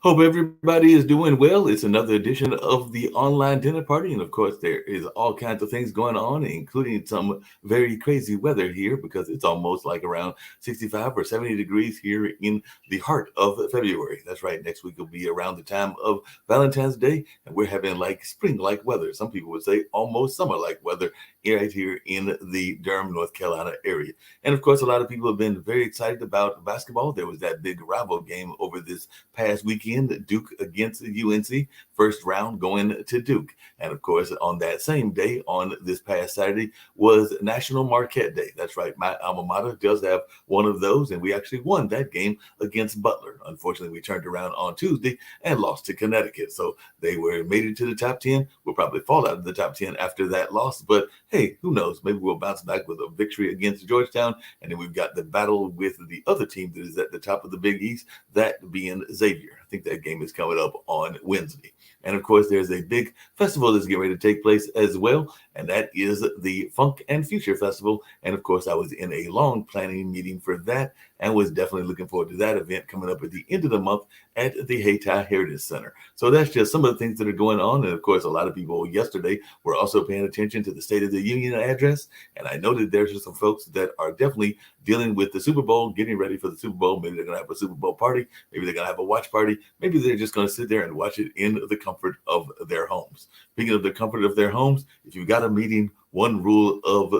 Hope everybody is doing well. It's another edition of the online dinner party. And of course, there is all kinds of things going on, including some very crazy weather here because it's almost like around 65 or 70 degrees here in the heart of February. That's right. Next week will be around the time of Valentine's Day, and we're having like spring like weather. Some people would say almost summer like weather right here in the Durham, North Carolina area. And of course, a lot of people have been very excited about basketball. There was that big rival game over this past weekend, Duke against UNC, first round going to Duke. And of course, on that same day, on this past Saturday, was National Marquette Day. That's right. My alma mater does have one of those, and we actually won that game against Butler. Unfortunately, we turned around on Tuesday and lost to Connecticut. So they were made it to the top 10. We'll probably fall out of the top 10 after that loss. But hey, who knows? Maybe we'll bounce back with a victory against Georgetown. And then we've got the battle with the other team that is at the top of the Big East, that being Xavier. I think that game is coming up on Wednesday. And of course, there's a big festival that's getting ready to take place as well, and that is the Funk and Future Festival. And of course, I was in a long planning meeting for that and was definitely looking forward to that event coming up at the end of the month at the Hayti Heritage Center. So that's just some of the things that are going on. And of course, a lot of people yesterday were also paying attention to the State of the Union address. And I know that there's some folks that are definitely dealing with the Super Bowl, getting ready for the Super Bowl. Maybe they're going to have a Super Bowl party. Maybe they're going to have a watch party. Maybe they're just going to sit there and watch it in the comfort of their homes. Speaking of the comfort of their homes, if you've got a meeting, one rule of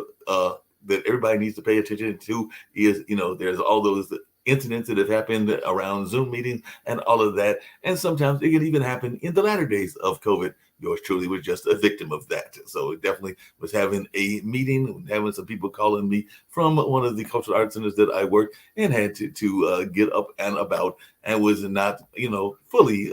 that everybody needs to pay attention to is, there's all those incidents that have happened around Zoom meetings and all of that. And sometimes it can even happen in the latter days of COVID. Yours truly was just a victim of that. So it definitely was having a meeting, having some people calling me from one of the cultural arts centers that I work and had to get up and about and was not, fully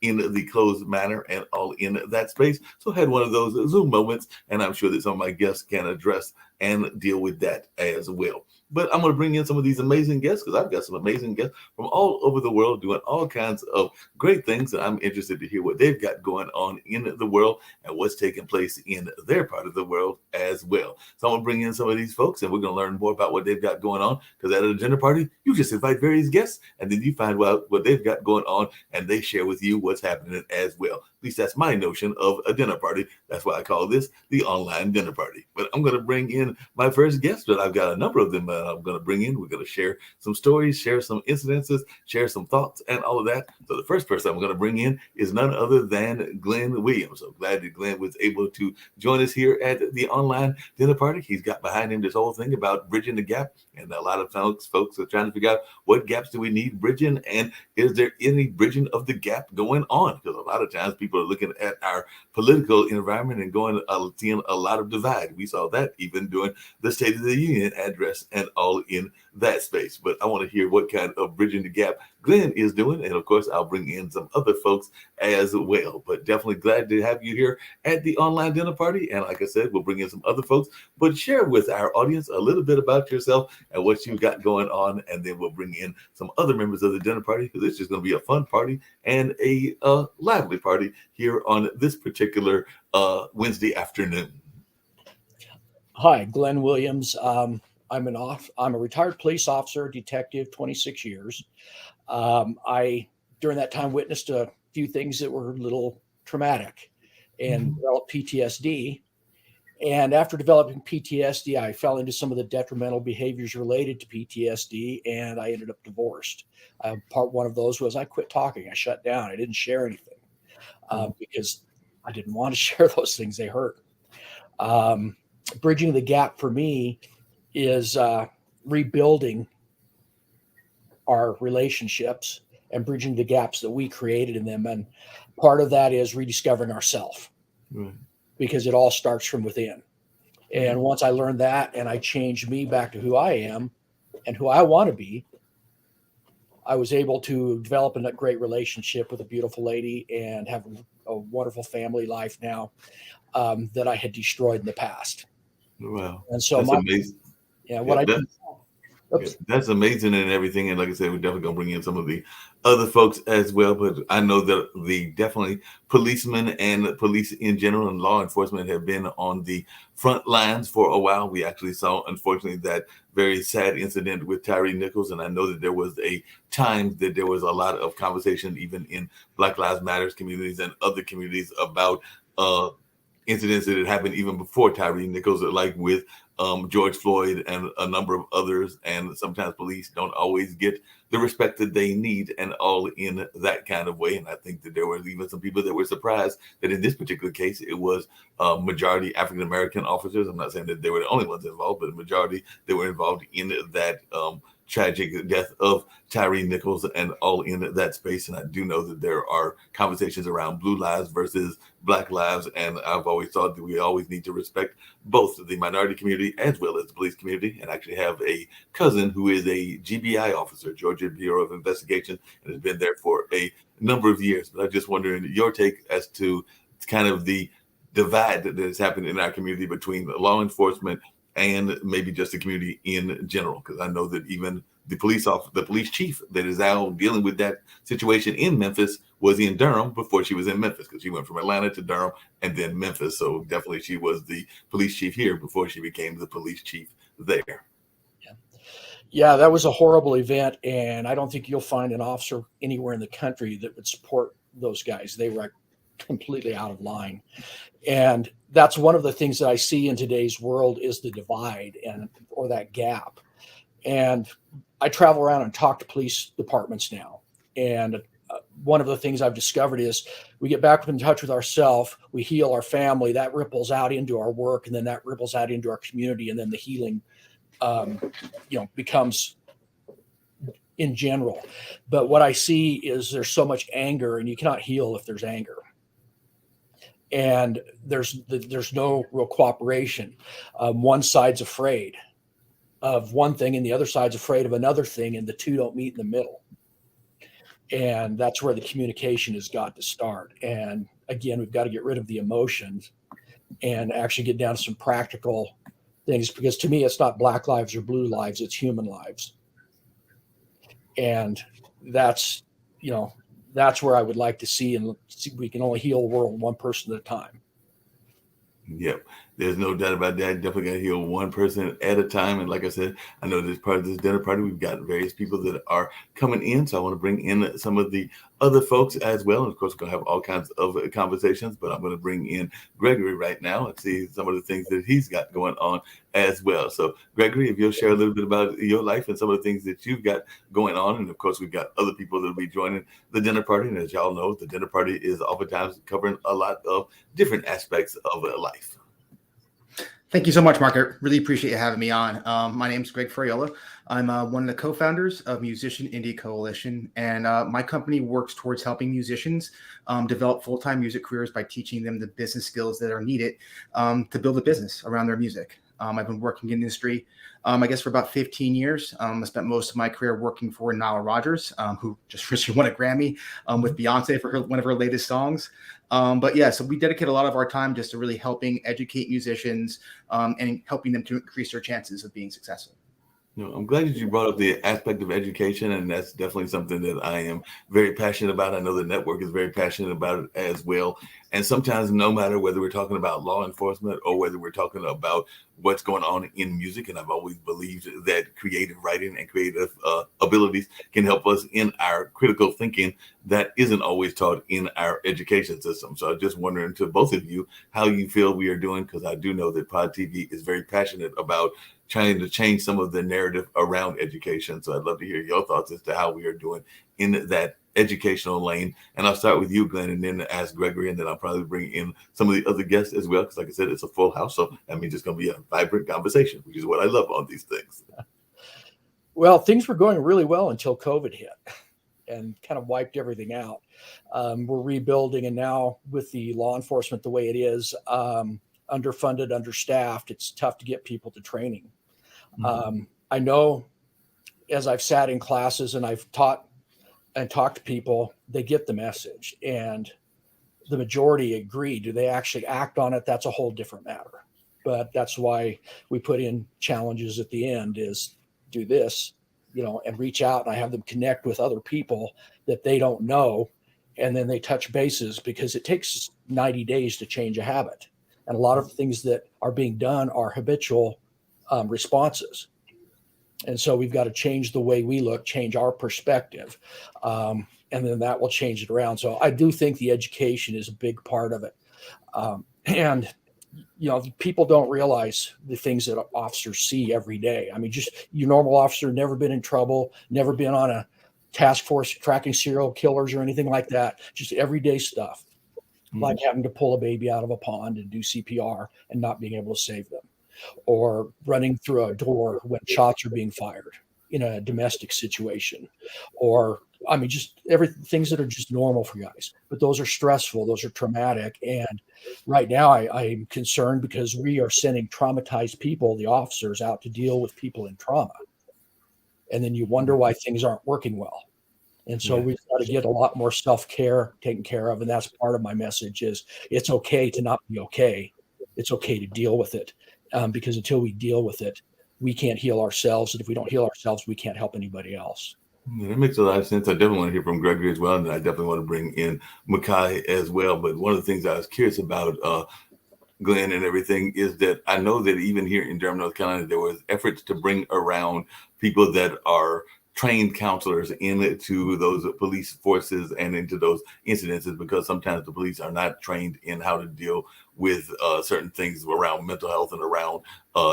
in the closed manner and all in that space. So I had one of those Zoom moments, and I'm sure that some of my guests can address and deal with that as well. But I'm going to bring in some of these amazing guests because I've got some amazing guests from all over the world doing all kinds of great things. And I'm interested to hear what they've got going on in the world and what's taking place in their part of the world as well. So I'm going to bring in some of these folks and we're going to learn more about what they've got going on. Because at a dinner party, you just invite various guests and then you find out what they've got going on and they share with you what's happening as well. At least that's my notion of a dinner party. That's why I call this the online dinner party. But I'm going to bring in my first guest, but I've got a number of them I'm going to bring in. We're going to share some stories, share some incidences, share some thoughts, and all of that. So the first person I'm going to bring in is none other than Glenn Williams. So glad that Glenn was able to join us here at the online dinner party. He's got behind him this whole thing about bridging the gap, and a lot of folks are trying to figure out what gaps do we need bridging, and is there any bridging of the gap going on? Because a lot of times people are looking at our political environment and seeing a lot of divide. We saw that even during the State of the Union address and all in that space. But I want to hear what kind of bridging the gap Glenn is doing. And of course, I'll bring in some other folks as well. But definitely glad to have you here at the online dinner party. And like I said, we'll bring in some other folks, but share with our audience a little bit about yourself and what you got going on. And then we'll bring in some other members of the dinner party because it's just going to be a fun party and a lively party here on this particular Wednesday afternoon. Hi, Glenn Williams. I'm a retired police officer, detective, 26 years. I during that time witnessed a few things that were a little traumatic and developed PTSD. And after developing PTSD, I fell into some of the detrimental behaviors related to PTSD, and I ended up divorced. Part one of those was I quit talking. I shut down. I didn't share anything because I didn't want to share those things. They hurt. Bridging the gap for me is rebuilding our relationships and bridging the gaps that we created in them. And part of that is rediscovering ourselves because it all starts from within. And once I learned that and I changed me back to who I am and who I want to be, I was able to develop a great relationship with a beautiful lady and have a wonderful family life now that I had destroyed in the past. Wow. And so That's amazing. what Yeah, I do, Yeah, Oops. that's amazing and everything. And like I said, we're definitely gonna bring in some of the other folks as well. But I know that the definitely policemen and police in general and law enforcement have been on the front lines for a while. We actually saw, unfortunately, that very sad incident with Tyree Nichols, and I know that there was a time that there was a lot of conversation, even in Black Lives Matters communities and other communities, about uh, incidents that had happened even before Tyree Nichols, like with George Floyd and a number of others. And sometimes police don't always get the respect that they need, and all in that kind of way. And I think that there were even some people that were surprised that in this particular case, it was majority African American officers. I'm not saying that they were the only ones involved, but a majority that were involved in that tragic death of Tyree Nichols and all in that space. And I do know that there are conversations around blue lives versus Black lives. And I've always thought that we always need to respect both the minority community as well as the police community. And I actually have a cousin who is a GBI officer, Georgia Bureau of Investigation, and has been there for a number of years. But I'm just wondering your take as to kind of the divide that has happened in our community between law enforcement and maybe just the community in general. Because I know that even the police chief that is now dealing with that situation in Memphis was in Durham before she was in Memphis, because she went from Atlanta to Durham and then Memphis. So definitely she was the police chief here before she became the police chief there. Yeah. Yeah, that was a horrible event, and I don't think you'll find an officer anywhere in the country that would support those guys. They were completely out of line. And that's one of the things that I see in today's world is the divide and or that gap. And I travel around and talk to police departments now. And one of the things I've discovered is we get back in touch with ourselves, we heal our family, that ripples out into our work, and then that ripples out into our community, and then the healing, um, becomes in general. But what I see is there's so much anger, and you cannot heal if there's anger, and there's no real cooperation. One side's afraid of one thing, and the other side's afraid of another thing, and the two don't meet in the middle. And that's where the communication has got to start. And again, we've got to get rid of the emotions and actually get down to some practical things, because to me, it's not black lives or blue lives, it's human lives. And that's, you know, that's where I would like to see, and see, we can only heal the world one person at a time. Yep. There's no doubt about that. Definitely got to heal one person at a time. And like I said, I know this part of this dinner party, we've got various people that are coming in. So I want to bring in some of the other folks as well. And of course, we're going to have all kinds of conversations, but I'm going to bring in Gregory right now and see some of the things that he's got going on as well. So, Gregory, if you'll share a little bit about your life and some of the things that you've got going on. And of course, we've got other people that will be joining the dinner party. And as y'all know, the dinner party is oftentimes covering a lot of different aspects of life. Thank you so much, Mark. I really appreciate you having me on. My name is Greg Ferriola. I'm one of the co-founders of Musician Indie Coalition, and my company works towards helping musicians develop full-time music careers by teaching them the business skills that are needed to build a business around their music. I've been working in the industry, I guess, for about 15 years. I spent most of my career working for Nile Rodgers, who just recently won a Grammy with Beyonce for one of her latest songs. But yeah, so we dedicate a lot of our time just to really helping educate musicians and helping them to increase their chances of being successful. No, I'm glad that you brought up the aspect of education, and that's definitely something that I am very passionate about. I know the network is very passionate about it as well. And sometimes, no matter whether we're talking about law enforcement or whether we're talking about what's going on in music, and I've always believed that creative writing and creative abilities can help us in our critical thinking that isn't always taught in our education system. So I'm just wondering to both of you how you feel we are doing, because I do know that Pod TV is very passionate about trying to change some of the narrative around education. So I'd love to hear your thoughts as to how we are doing in that educational lane. And I'll start with you, Glenn, and then ask Gregory, and then I'll probably bring in some of the other guests as well, because like I said, it's a full house. So that means it's going to be a vibrant conversation, which is what I love on these things. Well, things were going really well until COVID hit and kind of wiped everything out. We're rebuilding, and now with the law enforcement the way it is, underfunded, understaffed, it's tough to get people to training. I know, as I've sat in classes and I've taught and talked to people, they get the message, and the majority agree. Do they actually act on it? That's a whole different matter. But that's why we put in challenges at the end, is do this, and reach out, and I have them connect with other people that they don't know. And then they touch bases, because it takes 90 days to change a habit. And a lot of things that are being done are habitual responses. And so we've got to change the way we look, change our perspective. And then that will change it around. So I do think the education is a big part of it. And people don't realize the things that officers see every day. I mean, just your normal officer, never been in trouble, never been on a task force tracking serial killers or anything like that. Just everyday stuff, like having to pull a baby out of a pond and do CPR and not being able to save them, or running through a door when shots are being fired in a domestic situation, or just things that are just normal for guys. But those are stressful, those are traumatic. And right now I'm concerned, because we are sending traumatized people, the officers, out to deal with people in trauma. And then you wonder why things aren't working well. And so we've got to get a lot more self-care taken care of. And that's part of my message is it's okay to not be okay. It's okay to deal with it. Because until we deal with it, we can't heal ourselves. And if we don't heal ourselves, we can't help anybody else. Yeah, that makes a lot of sense. I definitely want to hear from Gregory as well. And I definitely want to bring in Makai as well. But one of the things I was curious about, Glenn, and everything, is that I know that even here in Durham, North Carolina, there was efforts to bring around people that are trained counselors into those police forces and into those incidences, because sometimes the police are not trained in how to deal with certain things around mental health and around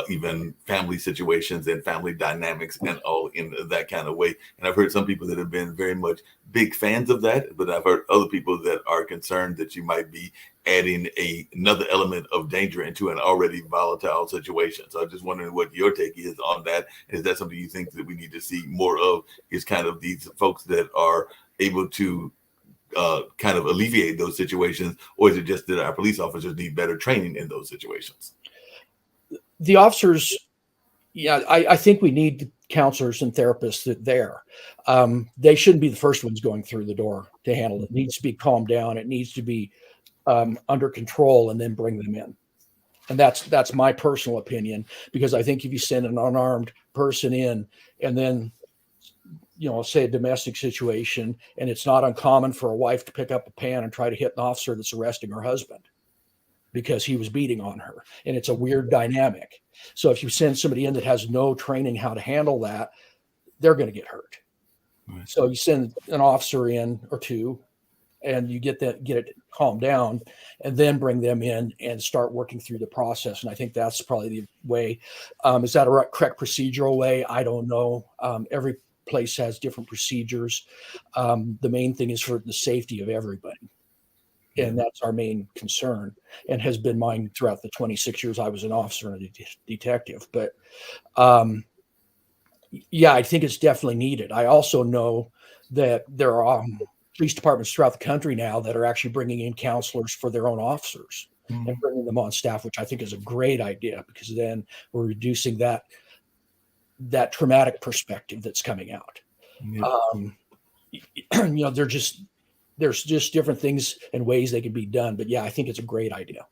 even family situations and family dynamics and all in that kind of way. And I've heard some people that have been very much big fans of that, but I've heard other people that are concerned that you might be adding another element of danger into an already volatile situation. So I'm just wondering what your take is on that. Is that something you think that we need to see more of, is kind of these folks that are able to kind of alleviate those situations, or is it just that our police officers need better training in those situations? The officers, I think we need counselors and therapists there. They shouldn't be the first ones going through the door to handle it. It needs to be calmed down. It needs to be under control, and then bring them in. And that's my personal opinion, because I think if you send an unarmed person in, and then say a domestic situation, and it's not uncommon for a wife to pick up a pan and try to hit an officer that's arresting her husband because he was beating on her. And it's a weird dynamic. So if you send somebody in that has no training how to handle that, they're going to get hurt. Right. So you send an officer in or two, and you get it calmed down, and then bring them in and start working through the process. And I think that's probably the way. Is that a correct procedural way? I don't know. Every place has different procedures. The main thing is for the safety of everybody. And that's our main concern, and has been mine throughout the 26 years I was an officer and a detective. But I think it's definitely needed. I also know that there are police departments throughout the country now that are actually bringing in counselors for their own officers and bringing them on staff, which I think is a great idea, because then we're reducing that traumatic perspective that's coming out. There's just different things and ways they can be done. But I think it's a great idea.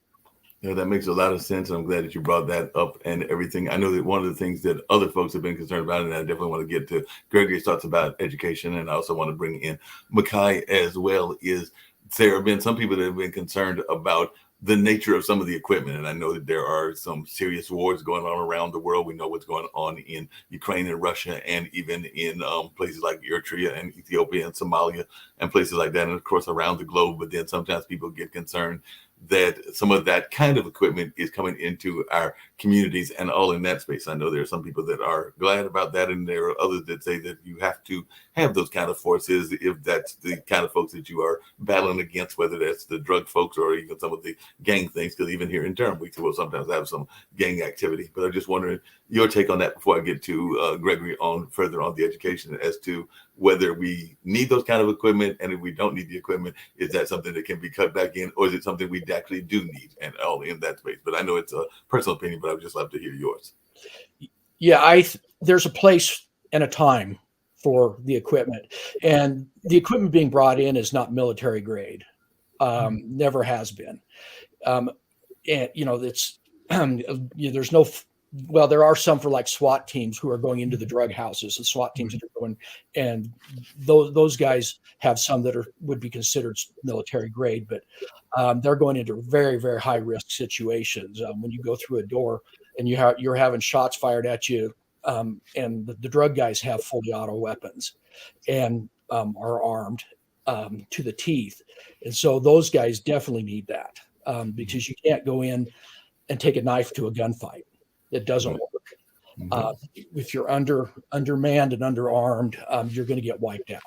Yeah, that makes a lot of sense. I'm glad that you brought that up and everything. I know that one of the things that other folks have been concerned about, and I definitely want to get to Gregory's thoughts about education, and I also want to bring in Makai as well, is there have been some people that have been concerned about the nature of some of the equipment. And I know that there are some serious wars going on around the world. We know what's going on in Ukraine and Russia, and even in places like Eritrea and Ethiopia and Somalia and places like that, and of course around the globe. But then sometimes people get concerned that some of that kind of equipment is coming into our communities and all in that space. I know there are some people that are glad about that, and there are others that say that you have to have those kind of forces if that's the kind of folks that you are battling against, whether that's the drug folks or even some of the gang things, because even here in Durham, we will sometimes have some gang activity. But I'm just wondering your take on that before I get to Gregory on further on the education, as to whether we need those kind of equipment, and if we don't need the equipment, is that something that can be cut back in, or is it something we actually do need, and all in that space? But I know it's a personal opinion, but I would just love to hear yours. There's a place and a time for the equipment, and the equipment being brought in is not military grade. Never has been. And it's there's no Well, there are some for like SWAT teams who are going into the drug houses, and SWAT teams that are going, and those guys have some that would be considered military grade, but they're going into very, very high risk situations. When you go through a door and you're having shots fired at you, and the drug guys have fully auto weapons and are armed to the teeth, and so those guys definitely need that because you can't go in and take a knife to a gunfight. It doesn't work. If you're undermanned and underarmed, you're going to get wiped out.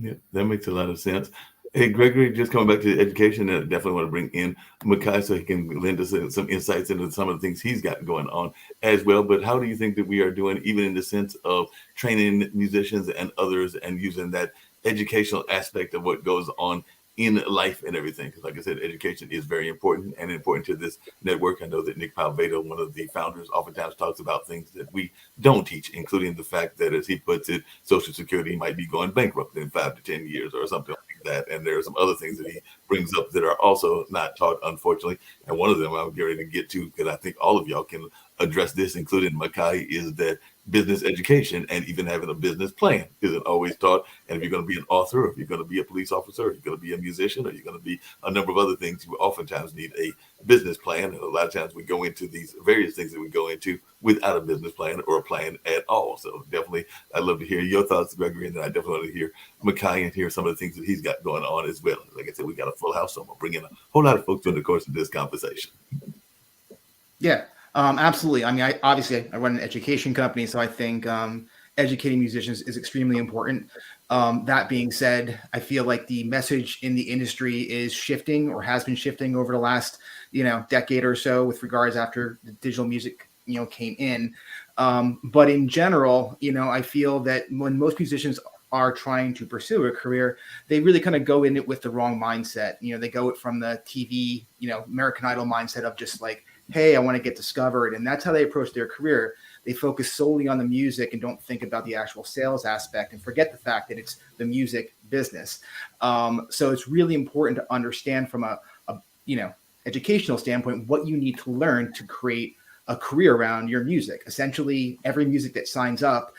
Yeah, that makes a lot of sense. Hey, Gregory, just coming back to education, I definitely want to bring in Makai so he can lend us some insights into some of the things he's got going on as well. But how do you think that we are doing, even in the sense of training musicians and others and using that educational aspect of what goes on in life and everything? Because like I said, education is very important and important to this network. I know that Nick Palvedo, one of the founders, oftentimes talks about things that we don't teach, including the fact that, as he puts it, Social Security might be going bankrupt in 5 to 10 years or something like that. And there are some other things that he brings up that are also not taught, unfortunately. And one of them I'm getting ready to get to, because I think all of y'all can address this, including Makai, is that business education and even having a business plan isn't always taught. And if you're going to be an author, or if you're going to be a police officer, or you're going to be a musician, or you're going to be a number of other things, you oftentimes need a business plan. And a lot of times we go into these various things that we go into without a business plan or a plan at all. So definitely, I'd love to hear your thoughts, Gregory, and then I definitely want to hear Makai and hear some of the things that he's got going on as well. Like I said, we got a full house, so I'm going to bring in a whole lot of folks during the course of this conversation. Yeah. Absolutely. I mean, I run an education company, so I think educating musicians is extremely important. That being said, I feel like the message in the industry is shifting, or has been shifting over the last, decade or so, with regards after the digital music, came in. But in general, I feel that when most musicians are trying to pursue a career, they really kind of go in it with the wrong mindset. They go it from the TV, American Idol mindset of just like, hey, I want to get discovered. And that's how they approach their career. They focus solely on the music and don't think about the actual sales aspect and forget the fact that it's the music business. So it's really important to understand from a educational standpoint what you need to learn to create a career around your music. Essentially, every music that signs up,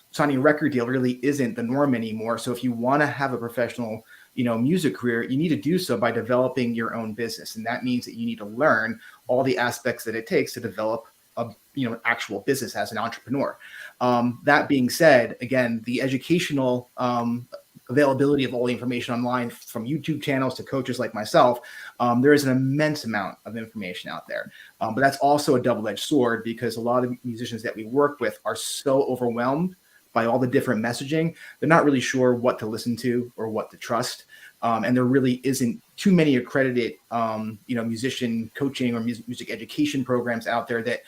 signing a record deal really isn't the norm anymore. So if you want to have a professional music career, you need to do so by developing your own business. And that means that you need to learn all the aspects that it takes to develop a actual business as an entrepreneur. That being said, again, the educational availability of all the information online, from YouTube channels to coaches like myself, there is an immense amount of information out there. But that's also a double-edged sword, because a lot of the musicians that we work with are so overwhelmed by all the different messaging, they're not really sure what to listen to or what to trust. And there really isn't too many accredited, musician coaching or music education programs out there that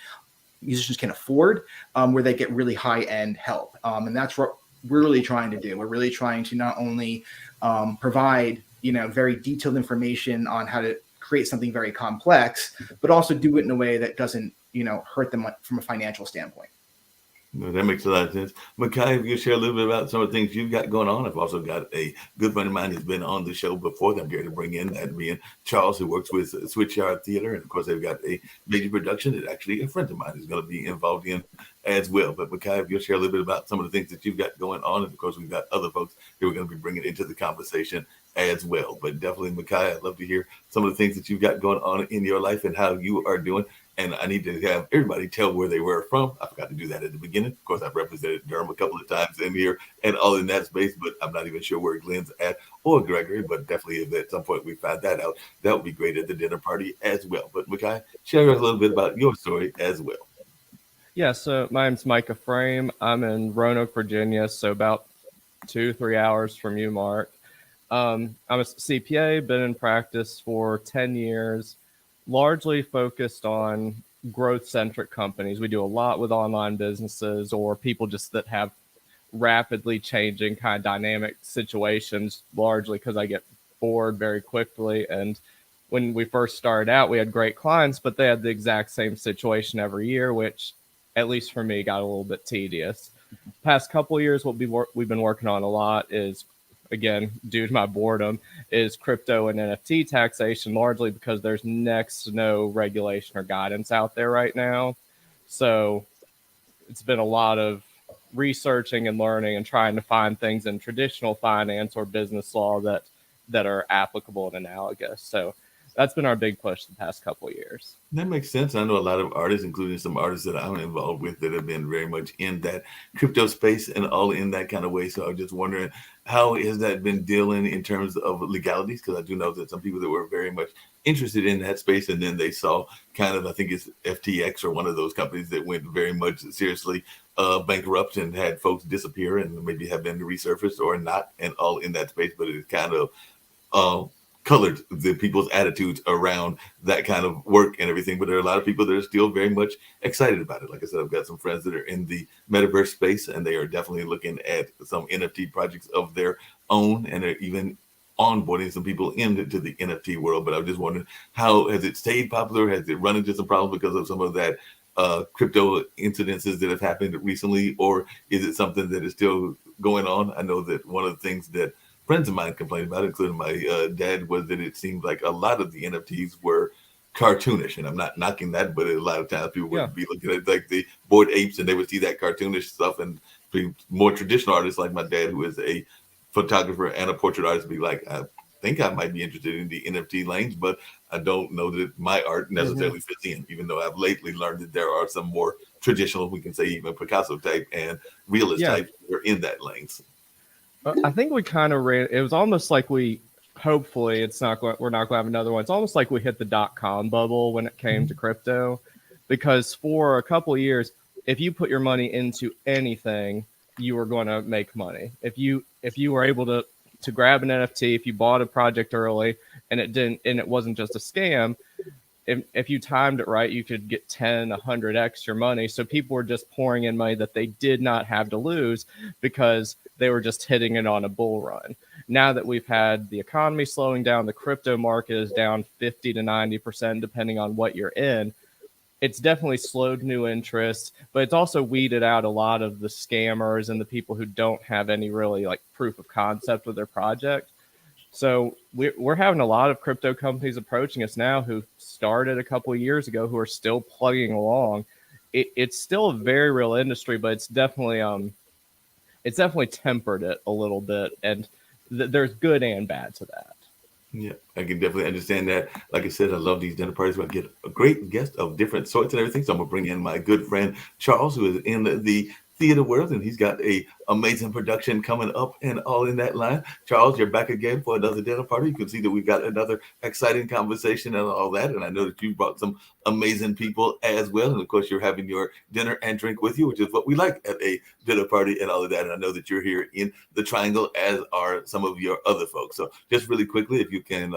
musicians can afford, where they get really high-end help. And that's what we're really trying to do. We're really trying to not only provide, very detailed information on how to create something very complex, but also do it in a way that doesn't, hurt them from a financial standpoint. No, that makes a lot of sense. Makai, if you share a little bit about some of the things you've got going on. I've also got a good friend of mine who's been on the show before that I'm going to bring in, that being Charles, who works with Switchyard Theater. And of course, they've got a major production that actually a friend of mine is going to be involved in as well. But Makai, if you'll share a little bit about some of the things that you've got going on. And of course, we've got other folks that we're going to be bringing into the conversation as well. But definitely, Makai, I'd love to hear some of the things that you've got going on in your life and how you are doing. And I need to have everybody tell where they were from. I forgot to do that at the beginning. Of course, I've represented Durham a couple of times in here and all in that space, but I'm not even sure where Glenn's at or Gregory. But definitely, if at some point we find that out, that would be great at the dinner party as well. But Makai, share us a little bit about your story as well. Yeah, so my name's Micah Frame. I'm in Roanoke, Virginia, so about 2-3 hours from you, Mark. I'm a CPA, been in practice for 10 years, largely focused on growth-centric companies. We do a lot with online businesses or people just that have rapidly changing kind of dynamic situations, largely because I get bored very quickly. And when we first started out, we had great clients, but they had the exact same situation every year, which, at least for me, got a little bit tedious. Past couple of years, what we've been working on a lot is, again, due to my boredom, is crypto and NFT taxation, largely because there's next to no regulation or guidance out there right now. So it's been a lot of researching and learning and trying to find things in traditional finance or business law that are applicable and analogous. So that's been our big push the past couple of years. That makes sense. I know a lot of artists, including some artists that I'm involved with, that have been very much in that crypto space and all in that kind of way. So I'm just wondering, how has that been dealing in terms of legalities? Because I do know that some people that were very much interested in that space, and then they saw kind of, I think it's FTX or one of those companies that went very much seriously bankrupt and had folks disappear and maybe have been resurfaced or not, and all in that space. But it's kind of colored the people's attitudes around that kind of work and everything. But there are a lot of people that are still very much excited about it. Like I said, I've got some friends that are in the metaverse space, and they are definitely looking at some NFT projects of their own, and they're even onboarding some people into the NFT world. But I'm just wondering, how has it stayed popular? Has it run into some problems because of some of that crypto incidences that have happened recently, or is it something that is still going on? I know that one of the things that friends of mine complained about, including my dad, was that it seemed like a lot of the NFTs were cartoonish, and I'm not knocking that, but a lot of times people would be looking at like the Bored Apes, and they would see that cartoonish stuff, and more traditional artists like my dad, who is a photographer and a portrait artist, be like, I think I might be interested in the NFT lanes, but I don't know that my art necessarily fits in, even though I've lately learned that there are some more traditional, we can say even Picasso type and realist type, that are in that lanes. I think we kind of ran. It was almost like hopefully it's not. We're not going to have another one. It's almost like we hit the .com bubble when it came to crypto, because for a couple of years, if you put your money into anything, you were going to make money. If you were able to grab an NFT, if you bought a project early and it wasn't just a scam, if you timed it right, you could get 10, 100x your money. So people were just pouring in money that they did not have to lose because they were just hitting it on a bull run. Now that we've had the economy slowing down, the crypto market is down 50 to 90%, depending on what you're in. It's definitely slowed new interest, but it's also weeded out a lot of the scammers and the people who don't have any really like proof of concept with their project. So we're having a lot of crypto companies approaching us now who started a couple of years ago, who are still plugging along. It's still a very real industry, but it's definitely tempered it a little bit, and there's good and bad to that. Yeah, I can definitely understand that. Like I said, I love these dinner parties where I get a great guest of different sorts and everything. So I'm gonna bring in my good friend Charles, who is in the theater world, and he's got a amazing production coming up and all in that line. Charles, you're back again for another dinner party. You can see that we've got another exciting conversation and all that. And I know that you brought some amazing people as well. And of course, you're having your dinner and drink with you, which is what we like at a dinner party and all of that. And I know that you're here in the Triangle, as are some of your other folks. So just really quickly, if you can,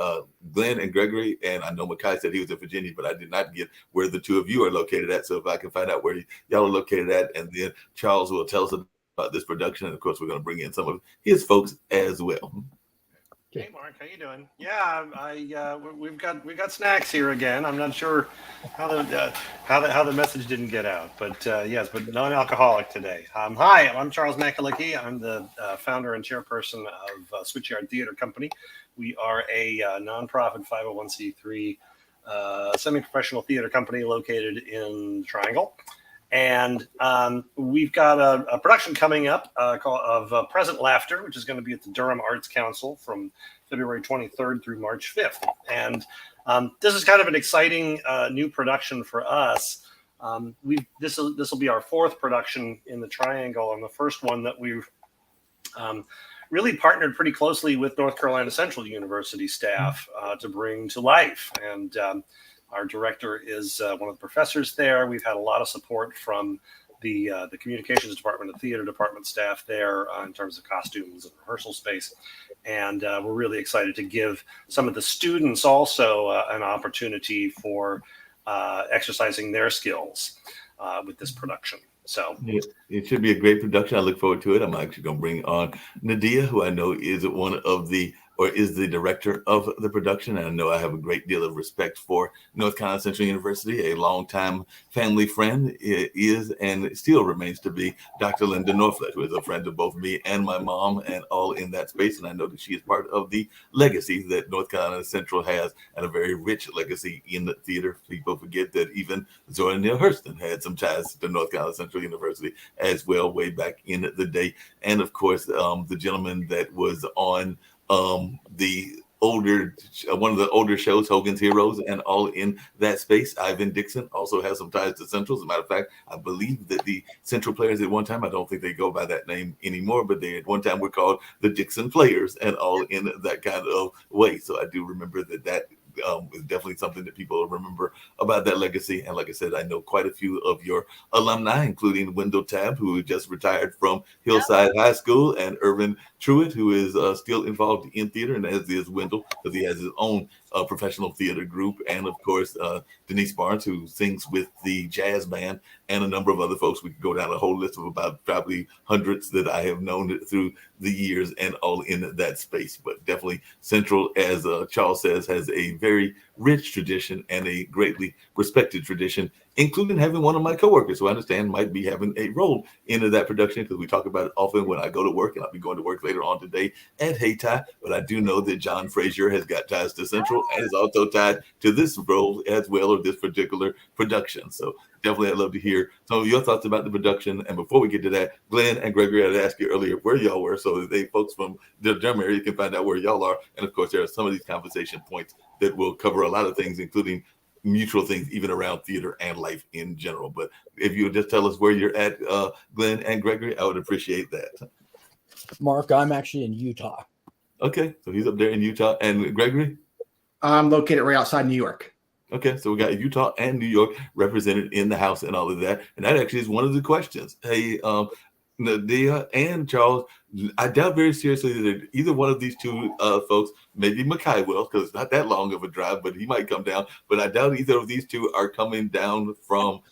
Glenn and Gregory, and I know Makai said he was in Virginia, but I did not get where the two of you are located at. So if I can find out where y'all are located at, and then Charles will tell us about this production, and of course we're going to bring in some of his folks as well. Hey Mark, how you doing? Yeah, we've got snacks here again. I'm not sure how the message didn't get out, but yes, but non-alcoholic today. Hi, I'm Charles Makalicki. I'm the founder and chairperson of Switchyard Theater Company. We are a nonprofit 501c3 semi-professional theater company located in Triangle. And we've got a production coming up of Present Laughter, which is going to be at the Durham Arts Council from February 23rd through March 5th. And this is kind of an exciting new production for us. This will be our fourth production in the Triangle, and the first one that we've really partnered pretty closely with North Carolina Central University staff to bring to life. And our director is one of the professors there. We've had a lot of support from the communications department and theater department staff there in terms of costumes and rehearsal space. And we're really excited to give some of the students also an opportunity for exercising their skills with this production. So it should be a great production. I look forward to it. I'm actually going to bring on Nadia, who I know is one of the or is the director of the production. And I know I have a great deal of respect for North Carolina Central University. A longtime family friend is and still remains to be Dr. Linda Norflet, who is a friend of both me and my mom, and all in that space. And I know that she is part of the legacy that North Carolina Central has, and a very rich legacy in the theater. People forget that even Zora Neale Hurston had some ties to North Carolina Central University as well, way back in the day. And of course, the gentleman that was on the older one of the older shows, Hogan's Heroes, and all in that space, Ivan Dixon, also has some ties to Central. As a matter of fact, I believe that the Central Players at one time, I don't think they go by that name anymore, but they at one time were called the Dixon Players, and all in that kind of way. So I do remember that is definitely something that people remember about that legacy. And like I said, I know quite a few of your alumni, including Wendell Tabb, who just retired from Hillside High School, and Irvin Truitt, who is still involved in theater, and as is Wendell, because he has his own professional theater group. And of course, Denise Barnes, who sings with the jazz band, and a number of other folks. We could go down a whole list of about probably hundreds that I have known through the years, and all in that space. But definitely Central, as Charles says, has a very rich tradition and a greatly respected tradition, including having one of my coworkers who I understand might be having a role in that production, because we talk about it often when I go to work, and I'll be going to work later on today at Hayti. But I do know that John Frazier has got ties to Central and is also tied to this role as well, or this particular production. So definitely I'd love to hear some of your thoughts about the production. And before we get to that, Glenn and Gregory, I'd ask you earlier where y'all were, so that they folks from the Durham area can find out where y'all are. And of course, there are some of these conversation points that will cover a lot of things, including mutual things, even around theater and life in general. But if you would just tell us where you're at, Glenn and Gregory, I would appreciate that. Mark, I'm actually in Utah. Okay, so he's up there in Utah. And Gregory? I'm located right outside New York. Okay, so we got Utah and New York represented in the house and all of that. And that actually is one of the questions. Hey, Nadia and Charles, I doubt very seriously that either one of these two folks, maybe Mackay will, because it's not that long of a drive, but he might come down. But I doubt either of these two are coming down from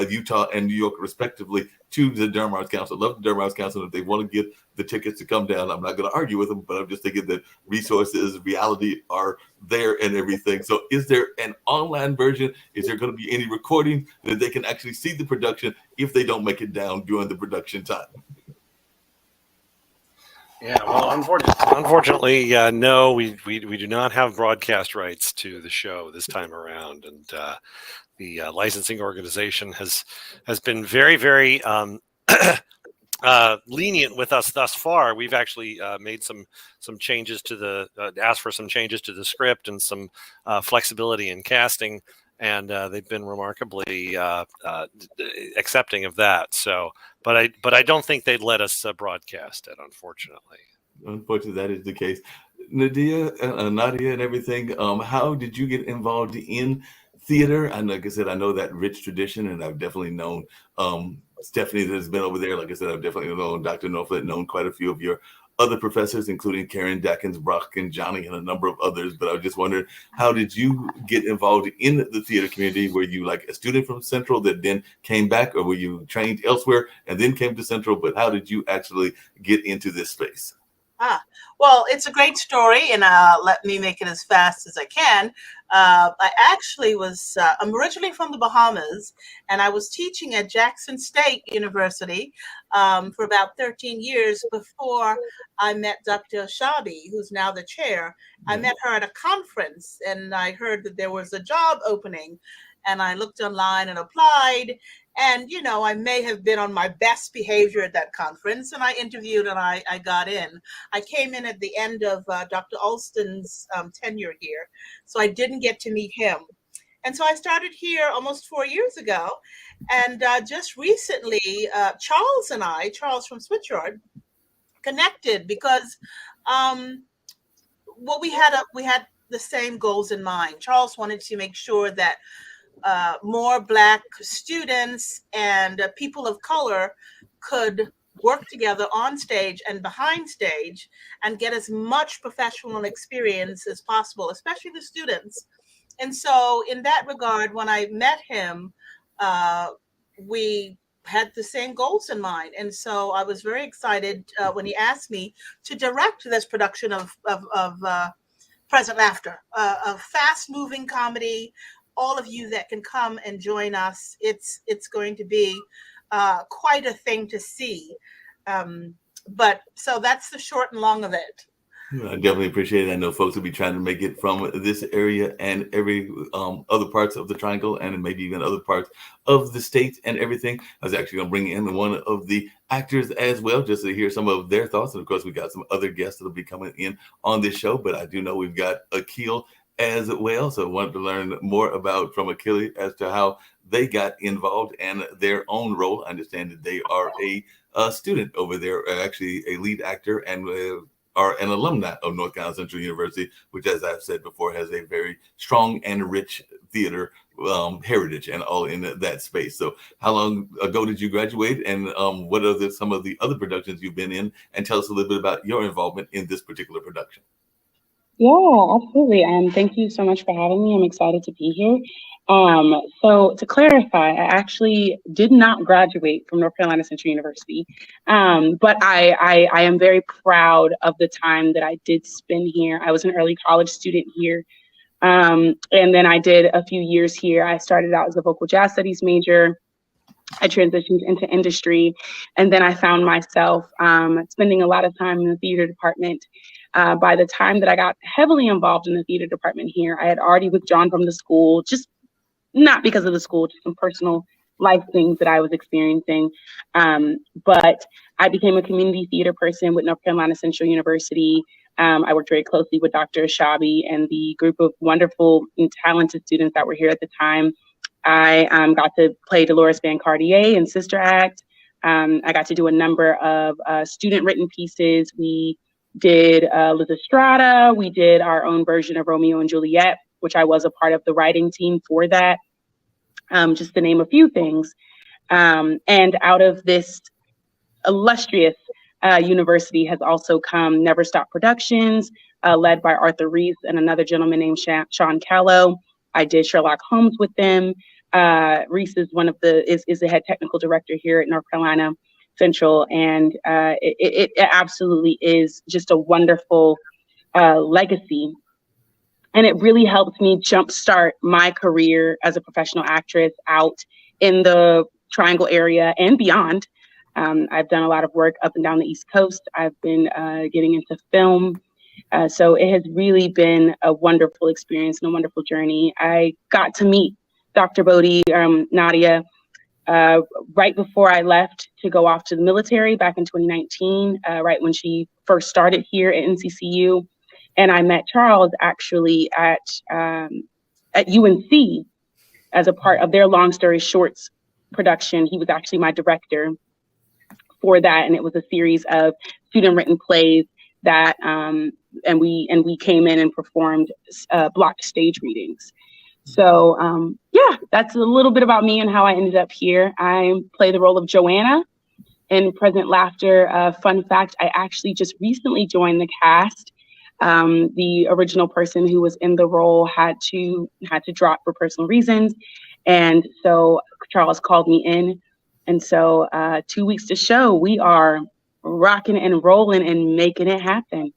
Utah and New York, respectively, to the Durham Arts Council. I love the Durham Arts Council. If they want to get the tickets to come down, I'm not going to argue with them, but I'm just thinking that resources, reality are there and everything. So is there an online version? Is there going to be any recording that they can actually see the production if they don't make it down during the production time? Yeah, well, unfortunately, no, we do not have broadcast rights to the show this time around, and the licensing organization has been very, very lenient with us thus far. We've actually made some changes to the asked for some changes to the script and some flexibility in casting, and they've been remarkably accepting of that. So, but I don't think they'd let us broadcast it, unfortunately. Unfortunately, that is the case. Nadia and everything. How did you get involved in theater? And like I said, I know that rich tradition, and I've definitely known Stephanie that has been over there. Like I said, I've definitely known Dr. Norflet, known quite a few of your other professors, including Karen Dackins, Brock, and Johnny, and a number of others. But I was just wondering, how did you get involved in the theater community? Were you like a student from Central that then came back, or were you trained elsewhere and then came to Central? But how did you actually get into this space? Well, it's a great story, and let me make it as fast as I can. I actually I'm originally from the Bahamas, and I was teaching at Jackson State University for about 13 years before I met Dr. Shabi, who's now the chair. I met her at a conference, and I heard that there was a job opening, and I looked online and applied. And, I may have been on my best behavior at that conference, and I interviewed and I got in. I came in at the end of Dr. Alston's tenure here, so I didn't get to meet him. And so I started here almost 4 years ago. And just recently, Charles from Switchyard, connected because, we had the same goals in mind. Charles wanted to make sure that more Black students and people of color could work together on stage and behind stage and get as much professional experience as possible, especially the students. And so in that regard, when I met him, we had the same goals in mind. And so I was very excited when he asked me to direct this production of Present Laughter, a fast-moving comedy. All of you that can come and join us, it's going to be quite a thing to see. But so that's the short and long of it. I definitely appreciate it. I know folks will be trying to make it from this area and every other parts of the triangle and maybe even other parts of the state and everything. I was actually going to bring in one of the actors as well, just to hear some of their thoughts. And of course, we got some other guests that'll be coming in on this show, but I do know we've got Akil as well. So I wanted to learn more about from Akil as to how they got involved and their own role. I understand that they are a student over there, actually a lead actor, and are an alumni of North Carolina Central University, which, as I've said before, has a very strong and rich theater heritage and all in that space. So how long ago did you graduate, and what are some of the other productions you've been in? And tell us a little bit about your involvement in this particular production. Yeah, absolutely. Thank you so much for having me. I'm excited to be here. So to clarify, I actually did not graduate from North Carolina Central University, but I am very proud of the time that I did spend here. I was an early college student here, and then I did a few years here. I started out as a vocal jazz studies major. I transitioned into industry, and then I found myself spending a lot of time in the theater department. By the time that I got heavily involved in the theater department here, I had already withdrawn from the school, just not because of the school, just some personal life things that I was experiencing. But I became a community theater person with North Carolina Central University. I worked very closely with Dr. Ashabi and the group of wonderful and talented students that were here at the time. I got to play Dolores Van Cartier in Sister Act. I got to do a number of student-written pieces. We did Lysistrata. We did our own version of Romeo and Juliet, which I was a part of the writing team for that, just to name a few things. And out of this illustrious university has also come Never Stop Productions, led by Arthur Reese and another gentleman named Sean Callow. I did Sherlock Holmes with them. Reese is is the head technical director here at North Carolina Central, and it absolutely is just a wonderful legacy. And it really helped me jumpstart my career as a professional actress out in the Triangle area and beyond. I've done a lot of work up and down the East Coast. I've been getting into film. So it has really been a wonderful experience and a wonderful journey. I got to meet Dr. Bodhi, Nadia, right before I left to go off to the military back in 2019, right when she first started here at NCCU. And I met Charles actually at UNC as a part of their Long Story Shorts production. He was actually my director for that, and it was a series of student-written plays that, and we came in and performed blocked stage readings. So yeah, that's a little bit about me and how I ended up here. I play the role of Joanna in Present Laughter. Fun fact, I actually just recently joined the cast. The original person who was in the role had to drop for personal reasons. And so Charles called me in. And so 2 weeks to show, we are rocking and rolling and making it happen.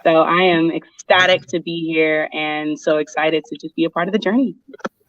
So I am ecstatic to be here and so excited to just be a part of the journey.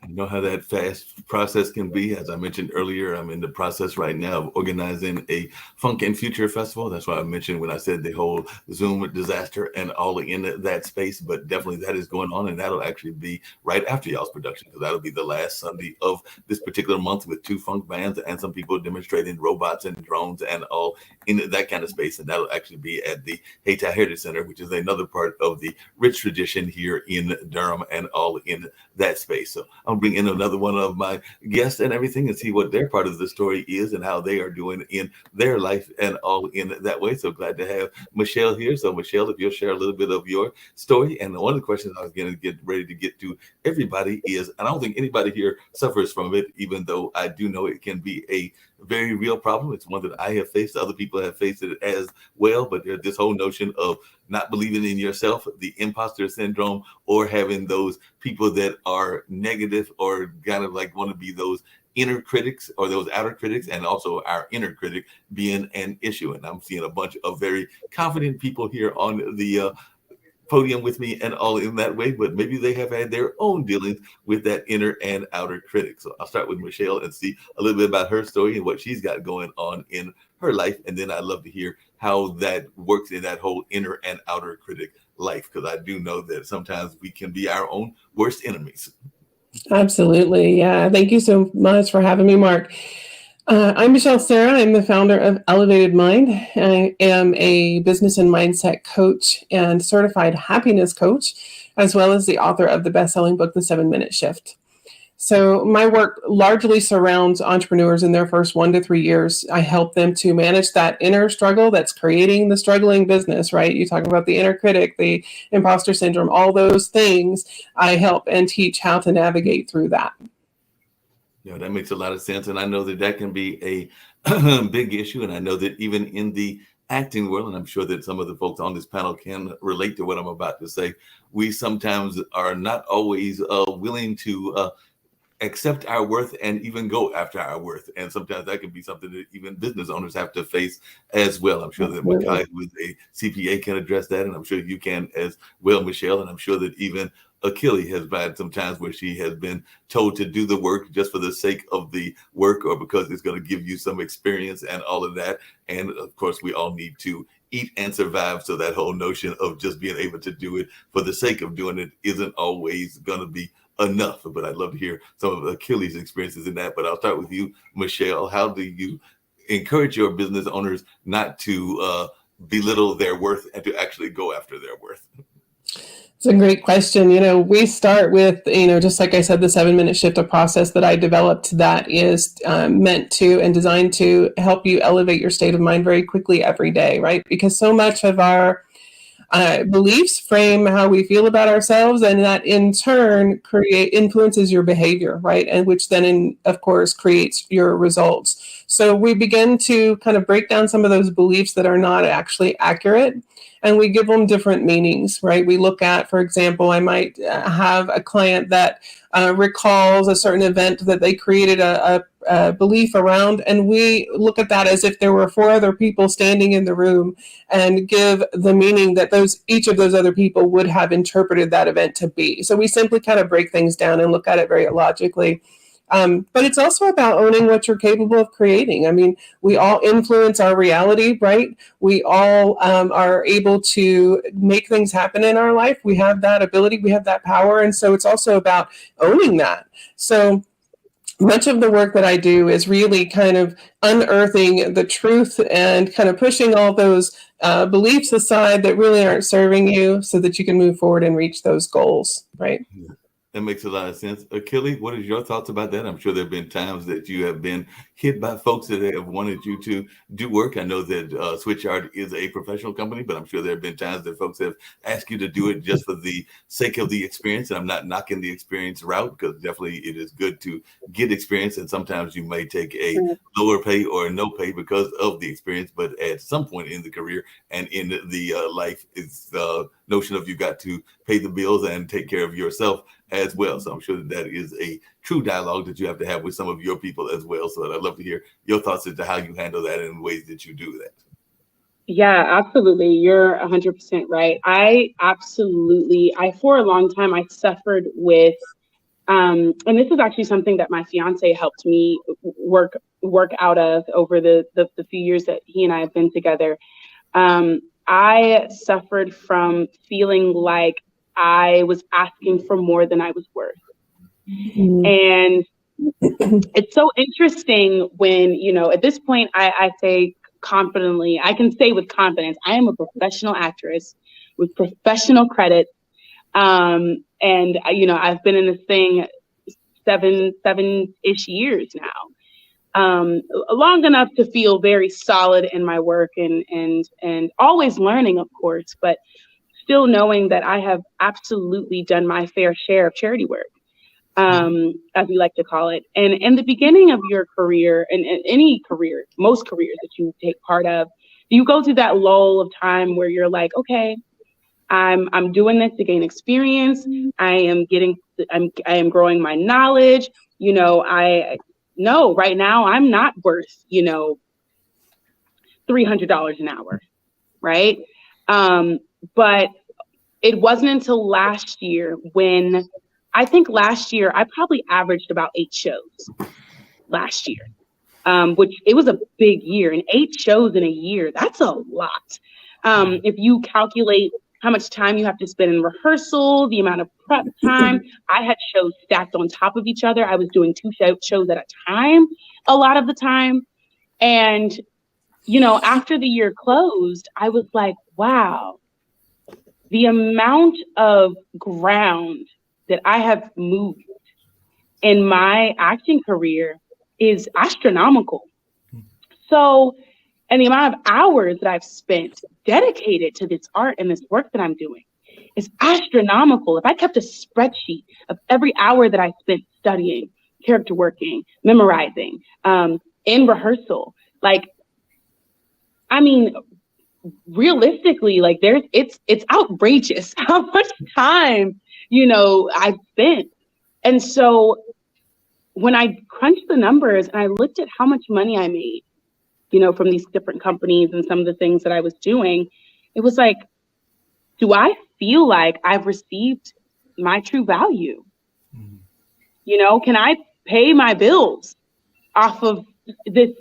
You know how that fast process can be. As I mentioned earlier, I'm in the process right now of organizing a Funk and Future Festival. That's why I mentioned when I said the whole Zoom disaster and all in that space. But definitely that is going on, and that'll actually be right after y'all's production, because that'll be the last Sunday of this particular month with 2 funk bands and some people demonstrating robots and drones and all in that kind of space. And that'll actually be at the Hayti Heritage Center, which is another part of the rich tradition here in Durham and all in that space. So I'll bring in another one of my guests and everything and see what their part of the story is and how they are doing in their life and all in that way. So glad to have Michelle here. So Michelle, if you'll share a little bit of your story. And one of the questions I was going to get ready to get to everybody is, and I don't think anybody here suffers from it, even though I do know it can be a very real problem. It's one that I have faced. Other people have faced it as well. But there's this whole notion of not believing in yourself, the imposter syndrome, or having those people that are negative or kind of like want to be those inner critics or those outer critics, and also our inner critic being an issue. And I'm seeing a bunch of very confident people here on the podium with me and all in that way, but maybe they have had their own dealings with that inner and outer critic. So I'll start with Michelle and see a little bit about her story and what she's got going on in her life. And then I'd love to hear how that works in that whole inner and outer critic life, because I do know that sometimes we can be our own worst enemies. Absolutely. Yeah. Thank you so much for having me, Mark. I'm Michelle Serra. I'm the founder of Elevated Mind. I am a business and mindset coach and certified happiness coach, as well as the author of the best-selling book, The 7-Minute Shift. So my work largely surrounds entrepreneurs in their first 1 to 3 years. I help them to manage that inner struggle that's creating the struggling business, right? You talk about the inner critic, the imposter syndrome, all those things. I help and teach how to navigate through that. Yeah, that makes a lot of sense. And I know that that can be a big issue. And I know that even in the acting world, and I'm sure that some of the folks on this panel can relate to what I'm about to say, we sometimes are not always willing to accept our worth and even go after our worth. And sometimes that can be something that even business owners have to face as well. I'm sure that Makai, who is a CPA, can address that. And I'm sure you can as well, Michelle. And I'm sure that even Achille has had some times where she has been told to do the work just for the sake of the work, or because it's going to give you some experience and all of that. And of course, we all need to eat and survive. So that whole notion of just being able to do it for the sake of doing it isn't always going to be enough. But I'd love to hear some of Achilles' experiences in that. But I'll start with you, Michelle. How do you encourage your business owners not to belittle their worth and to actually go after their worth? It's a great question. We start with, just like I said, the 7-minute shift, a process that I developed that is meant to and designed to help you elevate your state of mind very quickly every day, right? Because so much of our beliefs frame how we feel about ourselves, and that in turn influences your behavior, right? And which then, of course, creates your results. So we begin to kind of break down some of those beliefs that are not actually accurate, and we give them different meanings, right? We look at, for example, I might have a client that recalls a certain event that they created a belief around, and we look at that as if there were 4 other people standing in the room and give the meaning that each of those other people would have interpreted that event to be. So we simply kind of break things down and look at it very logically. But it's also about owning what you're capable of creating. I mean, we all influence our reality, right? We all are able to make things happen in our life. We have that ability, we have that power. And so it's also about owning that. So much of the work that I do is really kind of unearthing the truth and kind of pushing all those beliefs aside that really aren't serving you, so that you can move forward and reach those goals, right? Yeah. That makes a lot of sense. Achille, what is your thoughts about that? I'm sure there have been times that you have been hit by folks that have wanted you to do work. I know that Switchyard is a professional company, but I'm sure there have been times that folks have asked you to do it just for the sake of the experience. And I'm not knocking the experience route, because definitely it is good to get experience. And sometimes you may take a lower pay or no pay because of the experience. But at some point in the career and in the life, it's the notion of you got to pay the bills and take care of yourself as well. So I'm sure that is a true dialogue that you have to have with some of your people as well. So I'd love to hear your thoughts as to how you handle that and ways that you do that. Yeah, absolutely. You're 100% right. For a long time, I suffered with, and this is actually something that my fiance helped me work out of over the few years that he and I have been together. I suffered from feeling like I was asking for more than I was worth. And it's so interesting when, at this point, I say confidently, I can say with confidence, I am a professional actress with professional credits. And, I've been in this thing seven-ish years now. Long enough to feel very solid in my work and always learning, of course, but still knowing that I have absolutely done my fair share of charity work, as we like to call it. And in the beginning of your career, and any career, most careers that you take part of, you go through that lull of time where you're like, okay, I'm doing this to gain experience. I am growing my knowledge. no, right now I'm not worth, $300 an hour, right? But it wasn't until last year when I think last year I probably averaged about 8 shows last year, which it was a big year, and 8 shows in a year, that's a lot. If you calculate how much time you have to spend in rehearsal, the amount of prep time, I had shows stacked on top of each other. I was doing 2 shows at a time a lot of the time. And, after the year closed, I was like, wow, the amount of ground that I have moved in my acting career is astronomical. So, and the amount of hours that I've spent dedicated to this art and this work that I'm doing is astronomical. If I kept a spreadsheet of every hour that I spent studying, character working, memorizing, in rehearsal, realistically, it's outrageous how much time, I've spent. And so when I crunched the numbers and I looked at how much money I made, from these different companies and some of the things that I was doing, it was like, do I feel like I've received my true value? Can I pay my bills off of this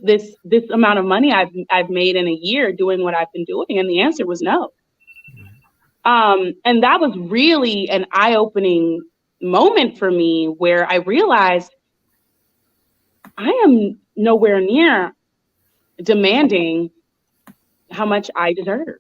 amount of money I've made in a year doing what I've been doing? And the answer was no. And that was really an eye-opening moment for me, where I realized I am nowhere near demanding how much I deserve.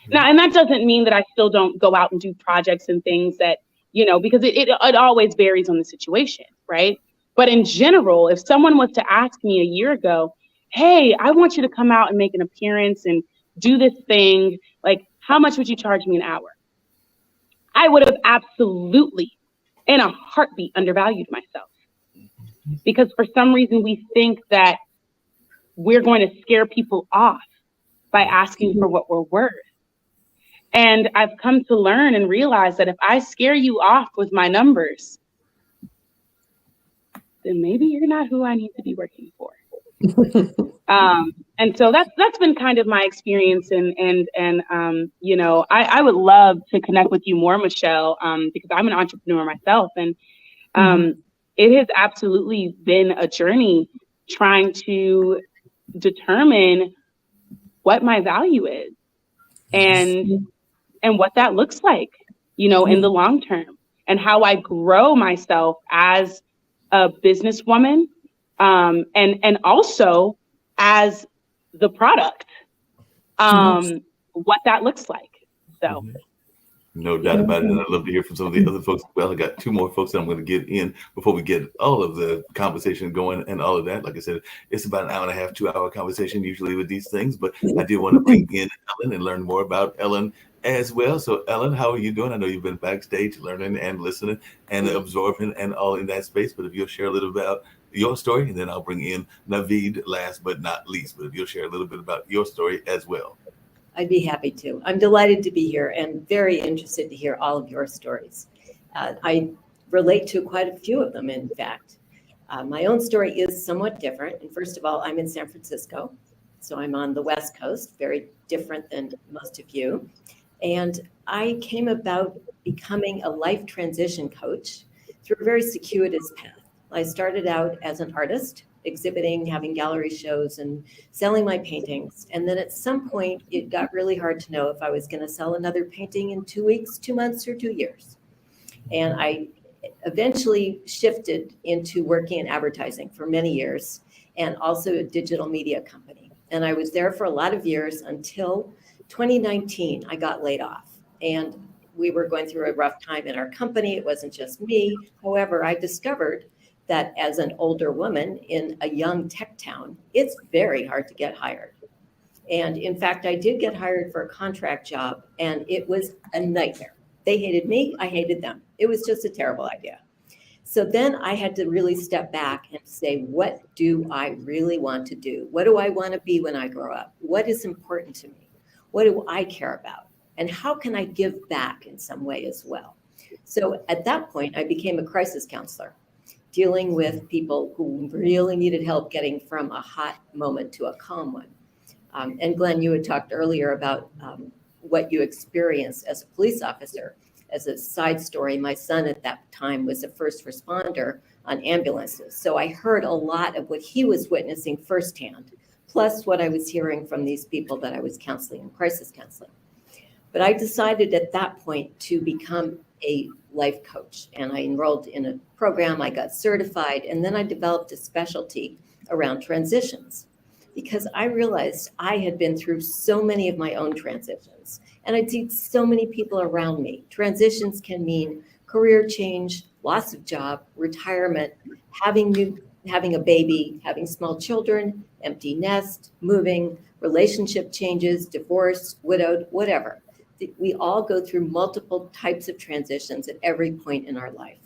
Now, and that doesn't mean that I still don't go out and do projects and things that, because it always varies on the situation, right? But in general, if someone was to ask me a year ago, hey, I want you to come out and make an appearance and do this thing, how much would you charge me an hour? I would have absolutely, in a heartbeat, undervalued myself. Because for some reason, we think that we're going to scare people off by asking for what we're worth. And I've come to learn and realize that if I scare you off with my numbers, then maybe you're not who I need to be working for. And so that's been kind of my experience. And I would love to connect with you more, Michelle, because I'm an entrepreneur myself. And it has absolutely been a journey trying to determine what my value is and what that looks like, in the long term, and how I grow myself as a businesswoman, and also as the product, what that looks like. So. No doubt about it. And I'd love to hear from some of the other folks. Well, I got 2 more folks that I'm going to get in before we get all of the conversation going and all of that. Like I said, it's about an hour and a half, 2-hour conversation usually with these things. But I did want to bring in Ellen and learn more about Ellen as well. So Ellen, how are you doing? I know you've been backstage learning and listening and absorbing and all in that space. But if you'll share a little about your story, and then I'll bring in Naveed last but not least. But if you'll share a little bit about your story as well. I'd be happy to. I'm delighted to be here and very interested to hear all of your stories. I relate to quite a few of them, in fact. My own story is somewhat different. And first of all, I'm in San Francisco. So I'm on the West Coast, very different than most of you. And I came about becoming a life transition coach through a very circuitous path. I started out as an artist, exhibiting, having gallery shows and selling my paintings. And then at some point, it got really hard to know if I was going to sell another painting in 2 weeks, 2 months, or 2 years. And I eventually shifted into working in advertising for many years, and also a digital media company. And I was there for a lot of years until 2019, I got laid off. And we were going through a rough time in our company. It wasn't just me. However, I discovered that as an older woman in a young tech town, it's very hard to get hired. And in fact, I did get hired for a contract job, and it was a nightmare. They hated me, I hated them. It was just a terrible idea. So then I had to really step back and say, what do I really want to do? What do I want to be when I grow up? What is important to me? What do I care about? And how can I give back in some way as well? So at that point, I became a crisis counselor. dealing with people who really needed help getting from a hot moment to a calm one. And Glenn, you had talked earlier about what you experienced as a police officer. As a side story, my son at that time was a first responder on ambulances. So I heard a lot of what he was witnessing firsthand, plus what I was hearing from these people that I was counseling in crisis counseling. But I decided at that point to become a life coach, and I enrolled in a program, I got certified, and then I developed a specialty around transitions because I realized I had been through so many of my own transitions, and I'd seen so many people around me. Transitions can mean career change, loss of job, retirement, having a baby, having small children, empty nest, moving, relationship changes, divorce, widowed, whatever. We all go through multiple types of transitions at every point in our life.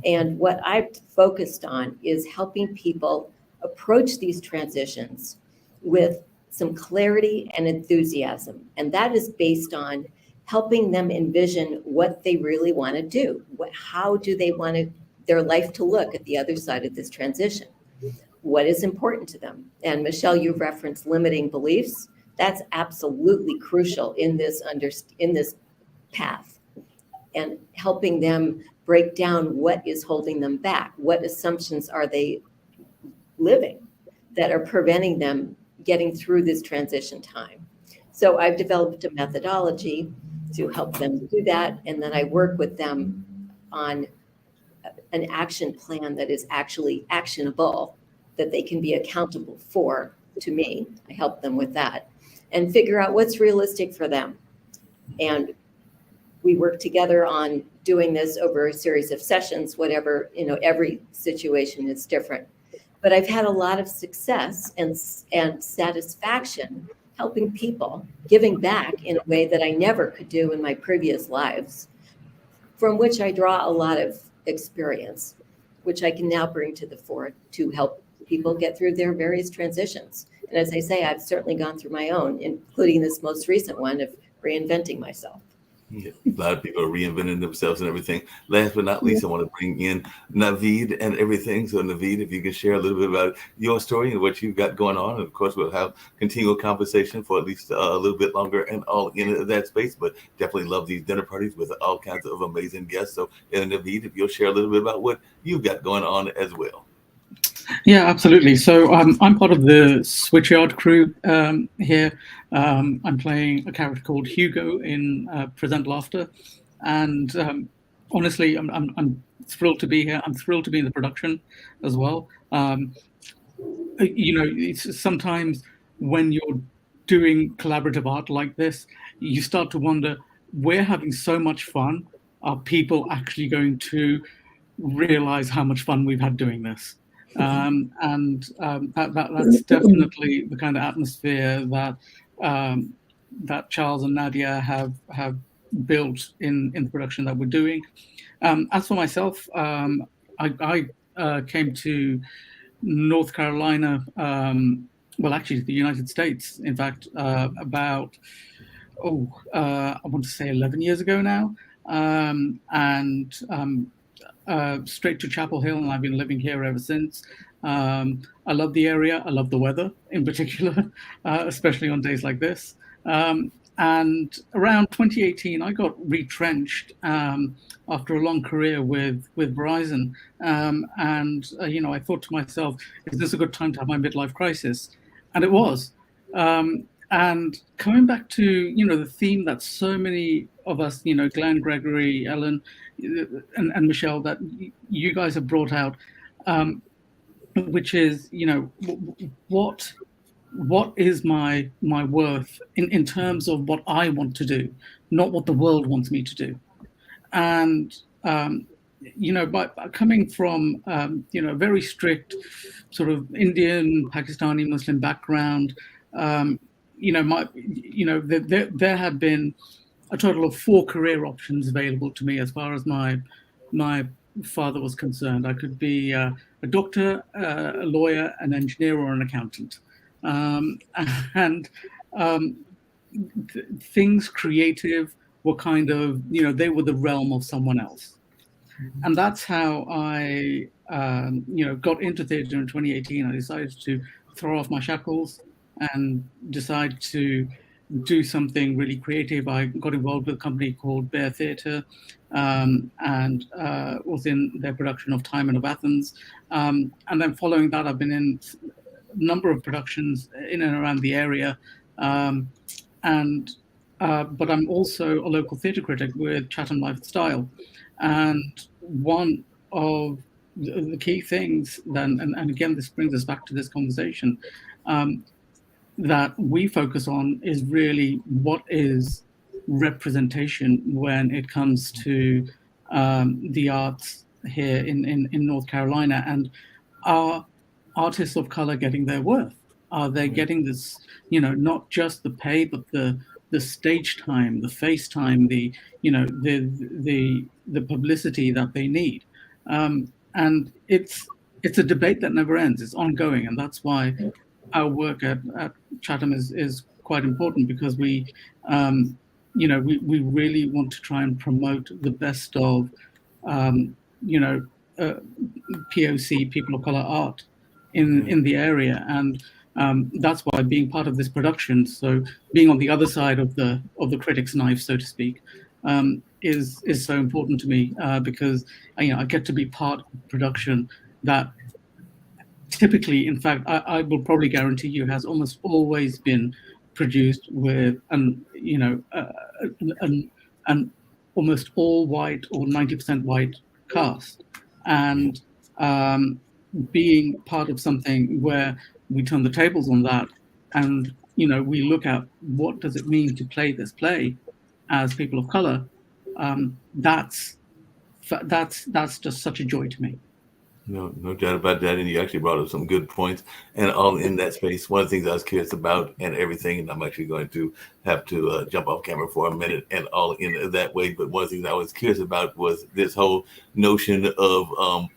And what I've focused on is helping people approach these transitions with some clarity and enthusiasm. And that is based on helping them envision what they really want to do. How do they want their life to look at the other side of this transition? What is important to them? And Michelle, you referenced limiting beliefs. That's absolutely crucial in this path, and helping them break down what is holding them back. What assumptions are they living that are preventing them getting through this transition time? So I've developed a methodology to help them do that, and then I work with them on an action plan that is actually actionable, that they can be accountable for to me. I help them with that and figure out what's realistic for them. And we work together on doing this over a series of sessions, whatever, every situation is different. But I've had a lot of success and satisfaction helping people, giving back in a way that I never could do in my previous lives, from which I draw a lot of experience, which I can now bring to the fore to help people get through their various transitions. And as I say, I've certainly gone through my own, including this most recent one of reinventing myself. Yeah, a lot of people are reinventing themselves and everything. Last but not least, I want to bring in Naveed and everything. So Naveed, if you can share a little bit about your story and what you've got going on. And of course, we'll have continual conversation for at least a little bit longer and all in that space, but definitely love these dinner parties with all kinds of amazing guests. So Naveed, if you'll share a little bit about what you've got going on as well. Yeah, absolutely. So I'm part of the Switchyard crew here. I'm playing a character called Hugo in Present Laughter, and honestly, I'm thrilled to be here. I'm thrilled to be in the production as well. It's sometimes when you're doing collaborative art like this, you start to wonder, we're having so much fun. Are people actually going to realize how much fun we've had doing this? That's definitely the kind of atmosphere that Charles and Nadia have built in the production that we're doing. As for myself, I came to North Carolina, well, actually the United States, in fact, about I want to say 11 years ago now, straight to Chapel Hill, and I've been living here ever since. I love the area. I love the weather in particular, especially on days like this. And around 2018, I got retrenched after a long career with Verizon. I thought to myself, is this a good time to have my midlife crisis? And it was. And coming back to, the theme that so many of us, Glenn, Gregory, Ellen, and Michelle, that you guys have brought out, which is, what is my worth in terms of what I want to do, not what the world wants me to do. And, by coming from, a very strict sort of Indian, Pakistani, Muslim background, there have been a total of 4 career options available to me as far as my father was concerned. I could be a doctor, a lawyer, an engineer, or an accountant. Things creative were kind of, they were the realm of someone else. And that's how I got into theatre in 2018, I decided to throw off my shackles and decide to do something really creative. I got involved with a company called Bear Theatre, and was in their production of Timon of Athens. And then following that, I've been in a number of productions in and around the area. But I'm also a local theatre critic with Chatham Life and Style. And one of the key things then, and again, this brings us back to this conversation, that we focus on is really what is representation when it comes to the arts here in North Carolina, and are artists of color getting their worth? Are they getting this, not just the pay, but the stage time, the face time, the publicity that they need? And it's a debate that never ends. It's ongoing, and that's why our work at Chatham is quite important, because we really want to try and promote the best of POC, people of color art in the area, and that's why being part of this production, so being on the other side of the critic's knife, so to speak, is so important to me, because I get to be part of production that typically, in fact, I will probably guarantee you, has almost always been produced with an almost all white or 90% white cast, and being part of something where we turn the tables on that, and we look at what does it mean to play this play as people of color. That's just such a joy to me. No doubt about that. And you actually brought up some good points. And all in that space, one of the things I was curious about and everything, and I'm actually going to have to jump off camera for a minute and all in that way. But one of the things I was curious about was this whole notion of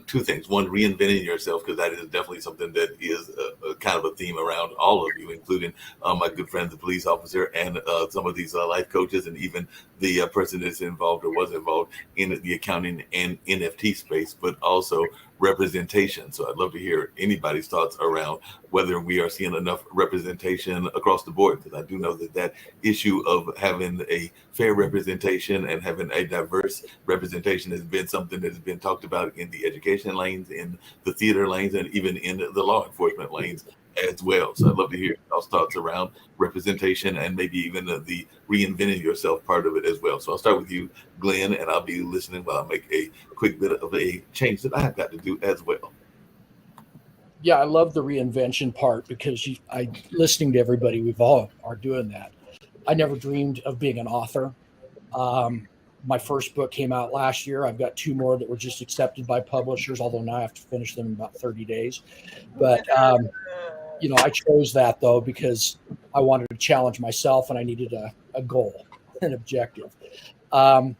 two things. One, reinventing yourself, because that is definitely something that is a kind of a theme around all of you, including my good friend, the police officer, and some of these life coaches, and even the person that's involved or was involved in the accounting and NFT space, but also representation. So I'd love to hear anybody's thoughts around whether we are seeing enough representation across the board, because I do know that issue of having a fair representation and having a diverse representation has been something that has been talked about in the education lanes, in the theater lanes, and even in the law enforcement lanes as well. So I'd love to hear y'all's thoughts around representation and maybe even the reinventing yourself part of it as well. So I'll start with you, Glenn, and I'll be listening while I make a quick bit of a change that I've got to do as well. Yeah, I love the reinvention part, because listening to everybody, we've all are doing that. I never dreamed of being an author. My first book came out last year. I've got 2 more that were just accepted by publishers, although now I have to finish them in about 30 days. But I chose that though because I wanted to challenge myself, and I needed a goal, an objective. I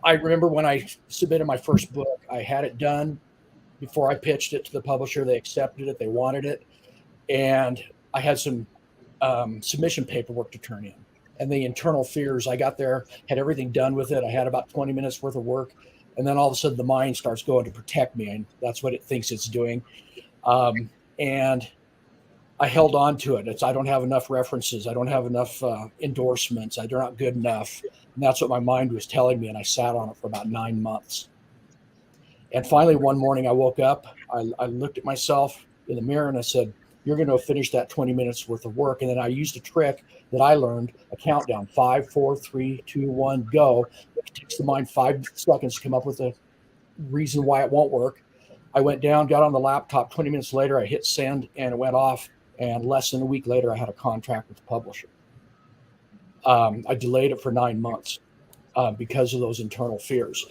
remember when I submitted my first book, I had it done before I pitched it to the publisher. They accepted it, they wanted it, and I had some submission paperwork to turn in. And the internal fears, I got there, had everything done with it. I had about 20 minutes worth of work, and then all of a sudden the mind starts going to protect me, and that's what it thinks it's doing. And I held on to it. I don't have enough references. I don't have enough endorsements. They're not good enough. And that's what my mind was telling me. And I sat on it for about 9 months. And finally, one morning I woke up, I looked at myself in the mirror and I said, you're going to finish that 20 minutes worth of work. And then I used a trick that I learned, a countdown, 5, 4, 3, 2, 1, go. It takes the mind 5 seconds to come up with a reason why it won't work. I went down, got on the laptop. 20 minutes later, I hit send and it went off. And less than a week later, I had a contract with the publisher. I delayed it for 9 months because of those internal fears.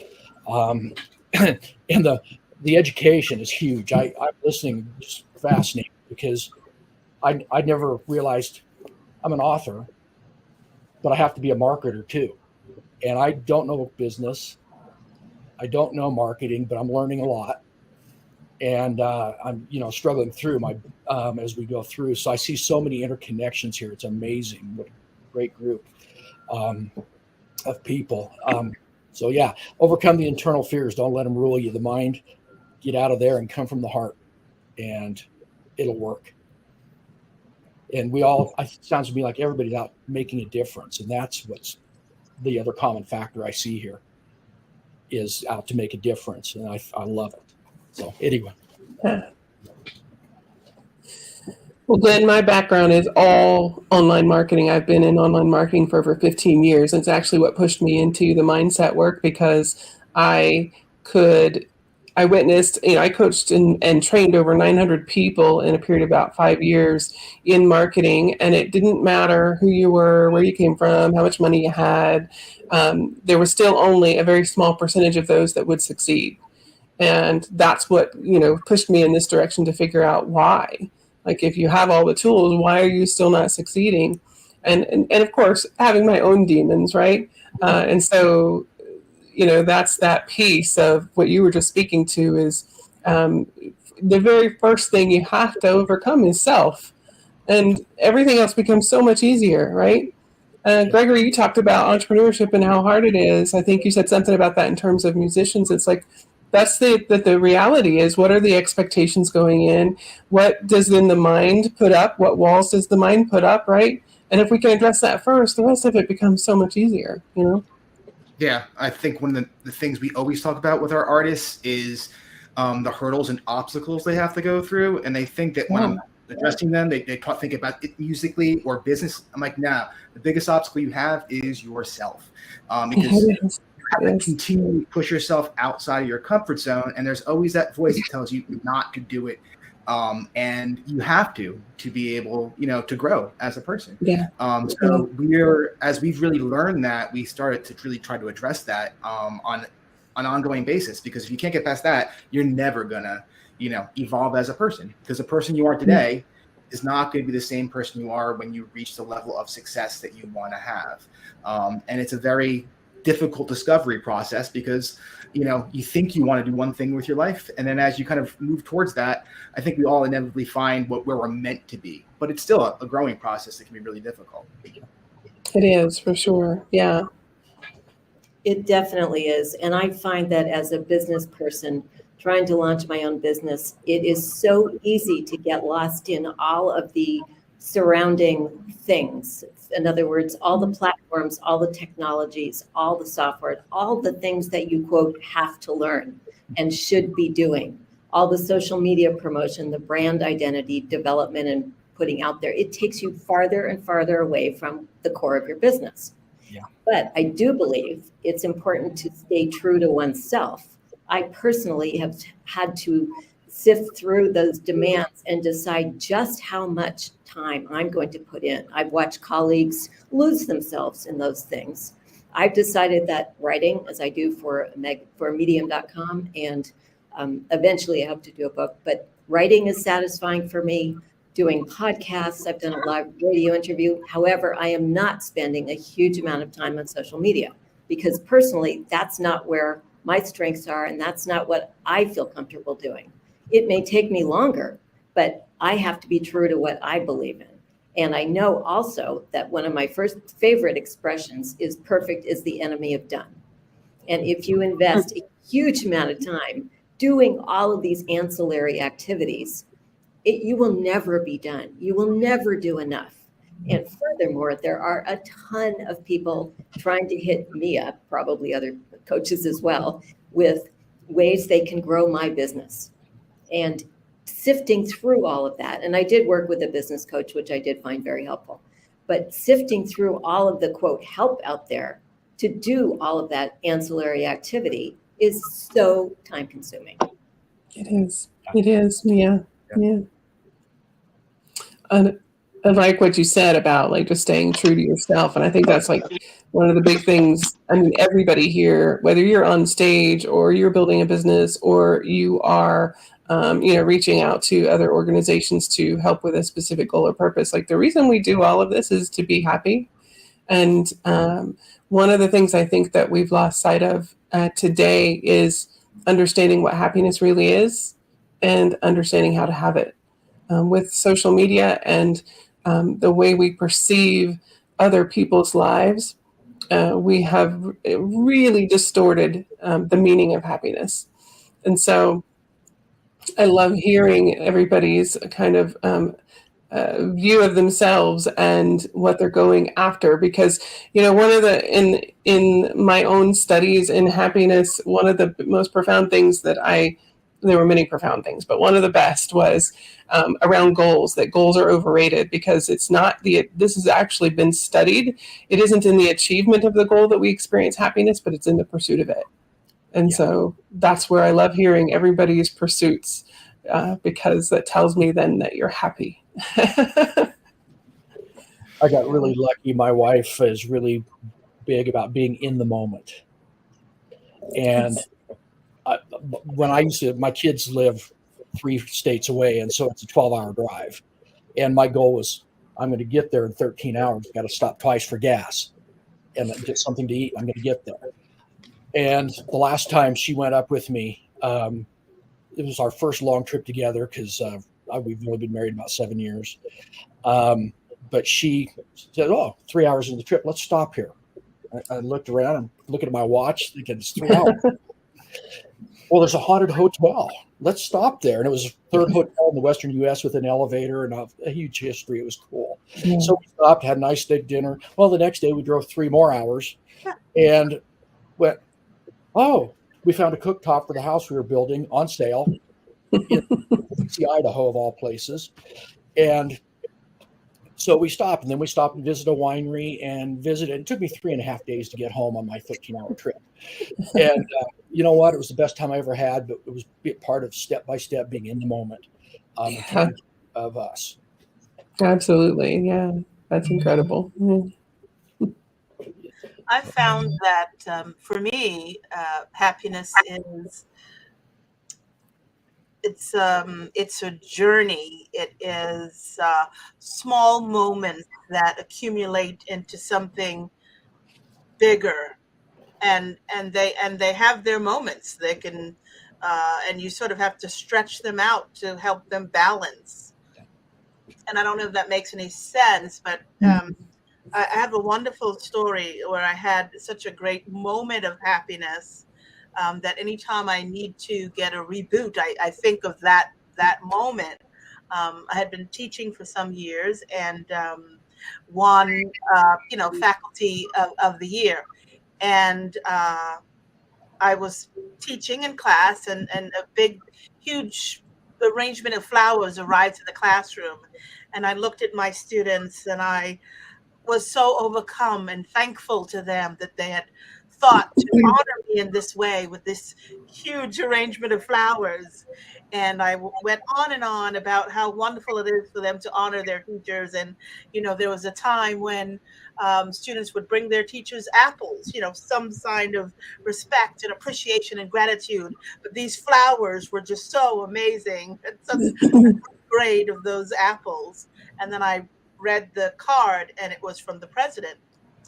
And the education is huge. I'm listening, just fascinated, because I never realized I'm an author, but I have to be a marketer too. And I don't know business. I don't know marketing, but I'm learning a lot. And I'm, struggling through my as we go through. So I see so many interconnections here. It's amazing. What a great group of people. So yeah, overcome the internal fears. Don't let them rule you. The mind, get out of there and come from the heart, and it'll work. And we all, it sounds to me like everybody's out making a difference. And that's what's the other common factor I see here, is out to make a difference. And I love it. So anyway. Yeah. Well, Glenn, my background is all online marketing. I've been in online marketing for over 15 years. And it's actually what pushed me into the mindset work, because I witnessed, I coached and trained over 900 people in a period of about 5 years in marketing. And it didn't matter who you were, where you came from, how much money you had. There was still only a very small percentage of those that would succeed. And that's what, pushed me in this direction to figure out why. Like, if you have all the tools, why are you still not succeeding? And of course, having my own demons, right? And so, that's that piece of what you were just speaking to, is the very first thing you have to overcome is self. And everything else becomes so much easier, right? Gregory, you talked about entrepreneurship and how hard it is. I think you said something about that in terms of musicians. It's like, that's the reality is, what are the expectations going in? What does then the mind put up? What walls does the mind put up, right? And if we can address that first, the rest of it becomes so much easier, Yeah, I think one of the things we always talk about with our artists is the hurdles and obstacles they have to go through. And they think that when I'm addressing them, they think about it musically or business. I'm like, nah, the biggest obstacle you have is yourself. Because you have to continually push yourself outside of your comfort zone. And there's always that voice that tells you not to do it. And you have to be able, to grow as a person. Yeah. So as we've really learned that, we started to really try to address that on an ongoing basis, because if you can't get past that, you're never gonna, evolve as a person, because the person you are today is not going to be the same person you are when you reach the level of success that you want to have. And it's a very difficult discovery process, because you think you want to do one thing with your life, and then as you kind of move towards that, I think we all inevitably find where we're meant to be, but it's still a growing process that can be really difficult. It is, for sure. Yeah, it definitely is. And I find that as a business person trying to launch my own business, it is so easy to get lost in all of the surrounding things. In other words, all the platforms, all the technologies, all the software, all the things that you, quote, have to learn and should be doing, all the social media promotion, the brand identity development and putting out there. It takes you farther and farther away from the core of your business. Yeah. But I do believe it's important to stay true to oneself. I personally have had to sift through those demands and decide just how much time I'm going to put in. I've watched colleagues lose themselves in those things. I've decided that writing, as I do for medium.com, and eventually I hope to do a book, but writing is satisfying for me. Doing podcasts, I've done a live radio interview. However, I am not spending a huge amount of time on social media, because personally, that's not where my strengths are, and that's not what I feel comfortable doing. It may take me longer, but I have to be true to what I believe in. And I know also that one of my first favorite expressions is perfect is the enemy of done. And if you invest a huge amount of time doing all of these ancillary activities, you will never be done. You will never do enough. And furthermore, there are a ton of people trying to hit me up, probably other coaches as well, with ways they can grow my business. And sifting through all of that, and I did work with a business coach, which I did find very helpful, but sifting through all of the, quote, help out there to do all of that ancillary activity is so time consuming. it is. It is. Yeah. And I like what you said about like just staying true to yourself. And I think that's like one of the big things. I mean, everybody here, whether you're on stage or you're building a business or you are, reaching out to other organizations to help with a specific goal or purpose. Like, the reason we do all of this is to be happy. And one of the things I think that we've lost sight of today is understanding what happiness really is and understanding how to have it. With social media and the way we perceive other people's lives, we have really distorted the meaning of happiness. And so I love hearing everybody's kind of view of themselves and what they're going after, because one of the in my own studies in happiness, one of the most profound things there were many profound things, but one of the best was around goals, that goals are overrated, because it's not this has actually been studied. It isn't in the achievement of the goal that we experience happiness, but it's in the pursuit of it. And so that's where I love hearing everybody's pursuits, because that tells me then that you're happy. I got really lucky. My wife is really big about being in the moment. And when I used to, my kids live 3 states away, and so it's a 12-hour drive. And my goal was, I'm going to get there in 13 hours. Got to stop twice for gas and get something to eat. I'm going to get there. And the last time she went up with me, it was our first long trip together, because we've only been married about 7 years. But she said, 3 hours into the trip, let's stop here. I looked around and looking at my watch, thinking it's 3 hours. Well, there's a haunted hotel. Let's stop there. And it was a third hotel in the Western U.S. with an elevator and a huge history. It was cool. Yeah. So we stopped, had a nice steak dinner. Well, the next day we drove 3 more hours and went, we found a cooktop for the house we were building on sale in Idaho, of all places. And so we stopped, and then we stopped and visited a winery and visited. It took me 3.5 days to get home on my 13-hour trip. And you know what? It was the best time I ever had, but it was part of step-by-step being in the moment of us. Absolutely. Yeah. That's incredible. I found that for me, happiness is, it's a journey. It is small moments that accumulate into something bigger, and they have their moments. They can, and you sort of have to stretch them out to help them balance. And I don't know if that makes any sense, but I have a wonderful story where I had such a great moment of happiness that anytime I need to get a reboot, I think of that moment. I had been teaching for some years and won, faculty of the year. And I was teaching in class, and a big, huge arrangement of flowers arrived in the classroom. And I looked at my students, and I was so overcome and thankful to them that they had thought to honor me in this way with this huge arrangement of flowers. And I went on and on about how wonderful it is for them to honor their teachers. And, there was a time when students would bring their teachers apples, some sign of respect and appreciation and gratitude. But these flowers were just so amazing. It's such a grade of those apples. And then I read the card, and it was from the president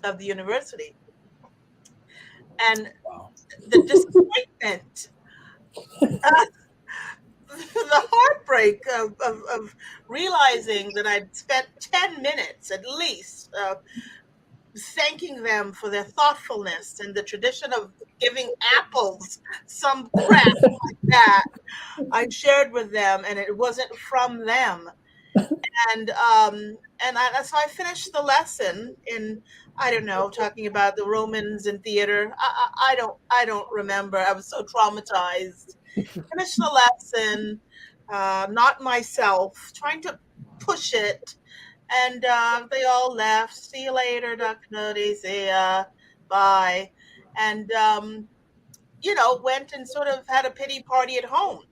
of the university. And the disappointment, the heartbreak of realizing that I'd spent 10 minutes at least thanking them for their thoughtfulness and the tradition of giving apples, some crap like that, I shared with them, and it wasn't from them. And so I finished the lesson in, I don't know, talking about the Romans in theater. I don't remember. I was so traumatized. Finished the lesson, not myself, trying to push it. And they all left. See you later, Dr. Nodi. See ya. Bye. And, went and sort of had a pity party at home.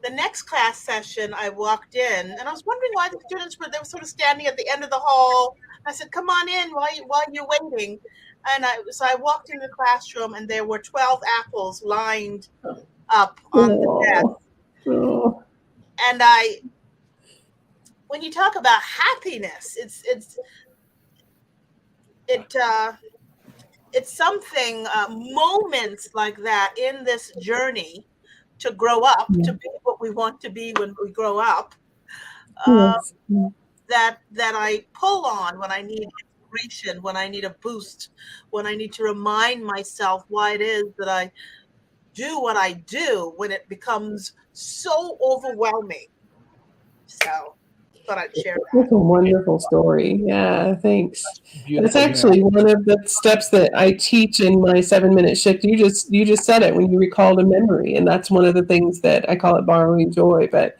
The next class session, I walked in, and I was wondering why the students they were sort of standing at the end of the hall. I said, "Come on in while you're waiting." And so I walked in the classroom, and there were 12 apples lined up on the desk. And when you talk about happiness, it's something, moments like that in this journey to grow up, to be what we want to be when we grow up, that I pull on when I need celebration, when I need a boost, when I need to remind myself why it is that I do what I do, when it becomes so overwhelming. So thought I'd share that. That's a wonderful story. Yeah, thanks. That's Beautiful. actually one of the steps that I teach in my 7-minute shift. You just said it when you recalled a memory, and that's one of the things that I call it borrowing joy. But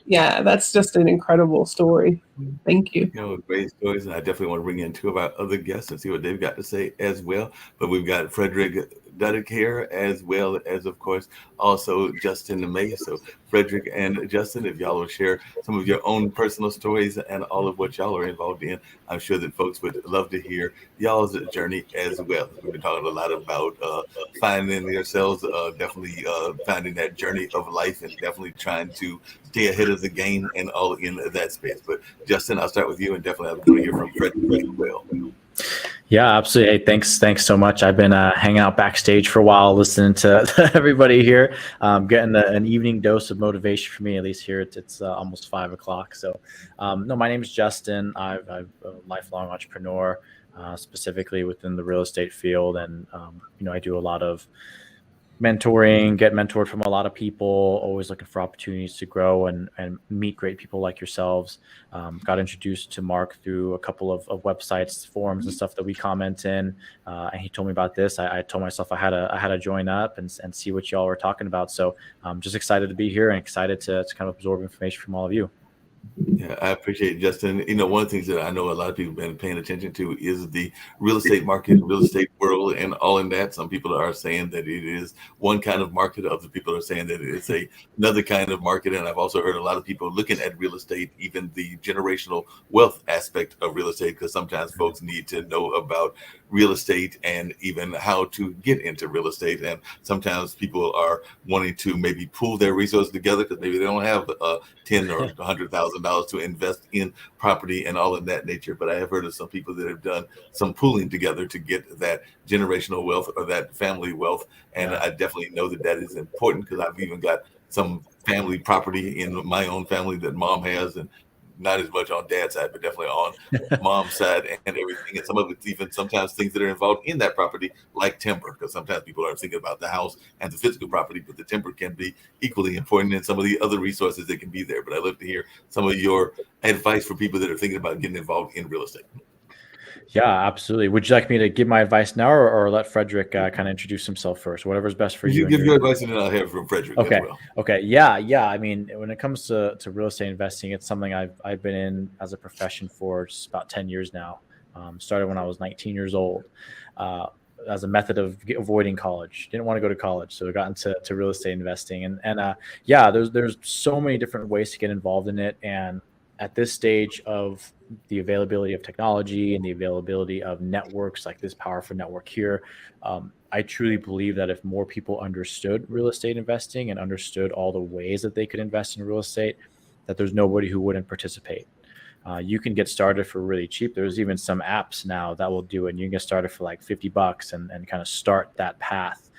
yeah, that's just an incredible story. Thank you. Great stories, and I definitely want to bring in two of our other guests and see what they've got to say as well. But we've got Frederick Duddick here, as well as, of course, also Justin May. So Frederick and Justin, if y'all will share some of your own personal stories and all of what y'all are involved in, I'm sure that folks would love to hear y'all's journey as well. We've been talking a lot about finding yourselves, definitely finding that journey of life, and definitely trying to stay ahead of the game and all in that space. But Justin, I'll start with you, and definitely I'm going to hear from Frederick as well. Yeah, absolutely. Hey, thanks so much. I've been hanging out backstage for a while, listening to everybody here, getting an evening dose of motivation for me. At least here, it's almost 5:00. So, no, my name is Justin. I'm a lifelong entrepreneur, specifically within the real estate field, and I do a lot of mentoring, get mentored from a lot of people, always looking for opportunities to grow and meet great people like yourselves. Got introduced to Mark through a couple of websites, forums and stuff that we comment in. And he told me about this. I told myself I had to join up and see what y'all were talking about. So I'm just excited to be here and excited to kind of absorb information from all of you. Yeah, I appreciate it, Justin. One of the things that I know a lot of people have been paying attention to is the real estate market, real estate world, and all in that. Some people are saying that it is one kind of market. Other people are saying that it's another kind of market. And I've also heard a lot of people looking at real estate, even the generational wealth aspect of real estate, because sometimes folks need to know about real estate and even how to get into real estate. And sometimes people are wanting to maybe pool their resources together because maybe they don't have $10,000 or $100,000 to invest in property and all of that nature. But I have heard of some people that have done some pooling together to get that generational wealth or that family wealth. And I definitely know that is important, because I've even got some family property in my own family that mom has, and not as much on dad's side, but definitely on mom's side and everything. And some of it's even sometimes things that are involved in that property, like timber, because sometimes people are thinking about the house and the physical property, but the timber can be equally important, and some of the other resources that can be there. But I'd love to hear some of your advice for people that are thinking about getting involved in real estate. Yeah, absolutely. Would you like me to give my advice now, or let Frederick kind of introduce himself first? Whatever's best for you. You give your advice, and then I'll have from Frederick as well. Okay. Yeah. I mean, when it comes to real estate investing, it's something I've been in as a profession for just about 10 years now. Started when I was 19 years old. As a method of avoiding college. Didn't want to go to college, so I got into real estate investing. And yeah, there's so many different ways to get involved in it. And at this stage of the availability of technology and the availability of networks like this powerful network here, I truly believe that if more people understood real estate investing and understood all the ways that they could invest in real estate, that there's nobody who wouldn't participate. You can get started for really cheap. There's even some apps now that will do it. And you can get started for like $50 and kind of start that path.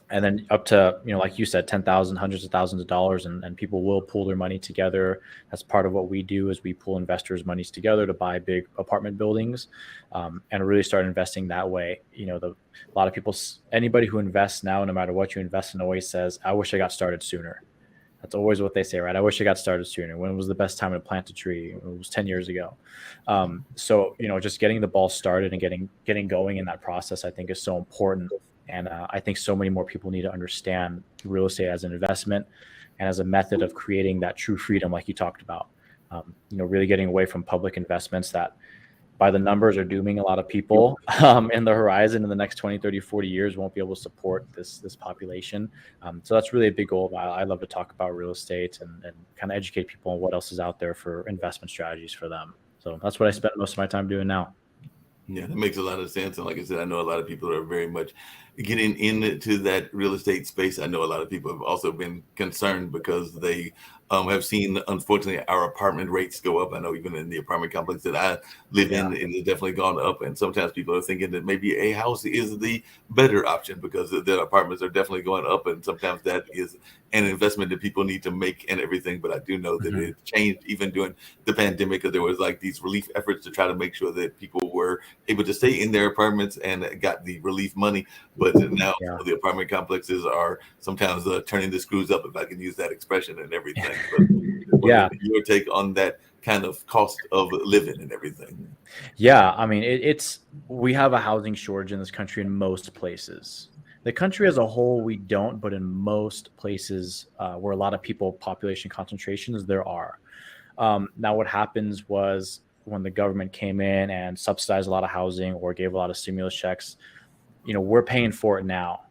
And then up to, like you said, 10,000, hundreds of thousands of dollars, and people will pool their money together. That's part of what we do, is we pool investors' monies together to buy big apartment buildings, and really start investing that way. A lot of people, anybody who invests now, no matter what you invest in, always says, I wish I got started sooner. That's always what they say, right? I wish I got started sooner. When was the best time to plant a tree? It was 10 years ago. So, just getting the ball started and getting going in that process, I think, is so important. And I think so many more people need to understand real estate as an investment and as a method of creating that true freedom, like you talked about. Really getting away from public investments that, by the numbers, are dooming a lot of people in the horizon in the next 20, 30, 40 years, won't be able to support this population. So that's really a big goal. I love to talk about real estate and kind of educate people on what else is out there for investment strategies for them. So that's what I spend most of my time doing now. Yeah, that makes a lot of sense. And like I said, I know a lot of people are very much getting into that real estate space. I know a lot of people have also been concerned because they have seen, unfortunately, our apartment rates go up. I know even in the apartment complex that I live in, it has definitely gone up. And sometimes people are thinking that maybe a house is the better option because the apartments are definitely going up. And sometimes that is an investment that people need to make and everything. But I do know that it changed even during the pandemic, because there was like these relief efforts to try to make sure that people were able to stay in their apartments and got the relief money. But now the apartment complexes are sometimes turning the screws up, if I can use that expression, and everything. But your take on that kind of cost of living and everything. Yeah, I mean, we have a housing shortage in this country in most places. The country as a whole, we don't, but in most places where a lot of people, population concentrations, there are. Now, what happens was when the government came in and subsidized a lot of housing or gave a lot of stimulus checks, we're paying for it now.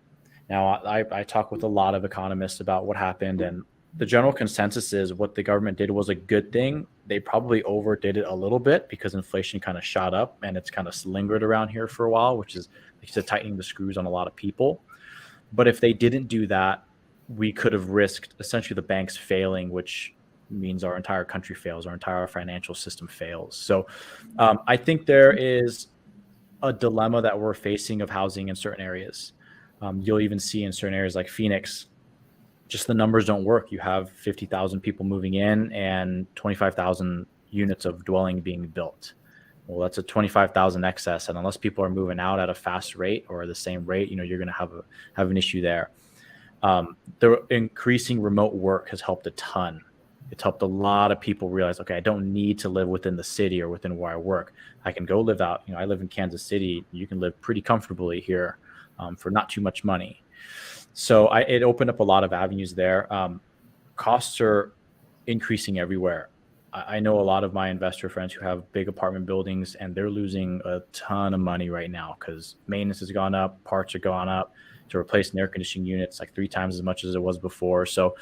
Now, I talk with a lot of economists about what happened, and the general consensus is what the government did was a good thing. They probably overdid it a little bit because inflation kind of shot up and it's kind of lingered around here for a while, which is like you said, tightening the screws on a lot of people. But if they didn't do that, we could have risked essentially the banks failing, which means our entire country fails, our entire financial system fails. So I think there is a dilemma that we're facing of housing in certain areas. You'll even see in certain areas like Phoenix, just the numbers don't work. You have 50,000 people moving in and 25,000 units of dwelling being built. Well, that's a 25,000 excess. And unless people are moving out at a fast rate or the same rate, you're going to have an issue there. The increasing remote work has helped a ton. It's helped a lot of people realize, okay, I don't need to live within the city or within where I work. I can go live out. I live in Kansas City. You can live pretty comfortably here for not too much money. So it opened up a lot of avenues there. Costs are increasing everywhere. I know a lot of my investor friends who have big apartment buildings, and they're losing a ton of money right now because maintenance has gone up, parts are going up. To replace an air conditioning unit, it's like 3 times as much as it was before. So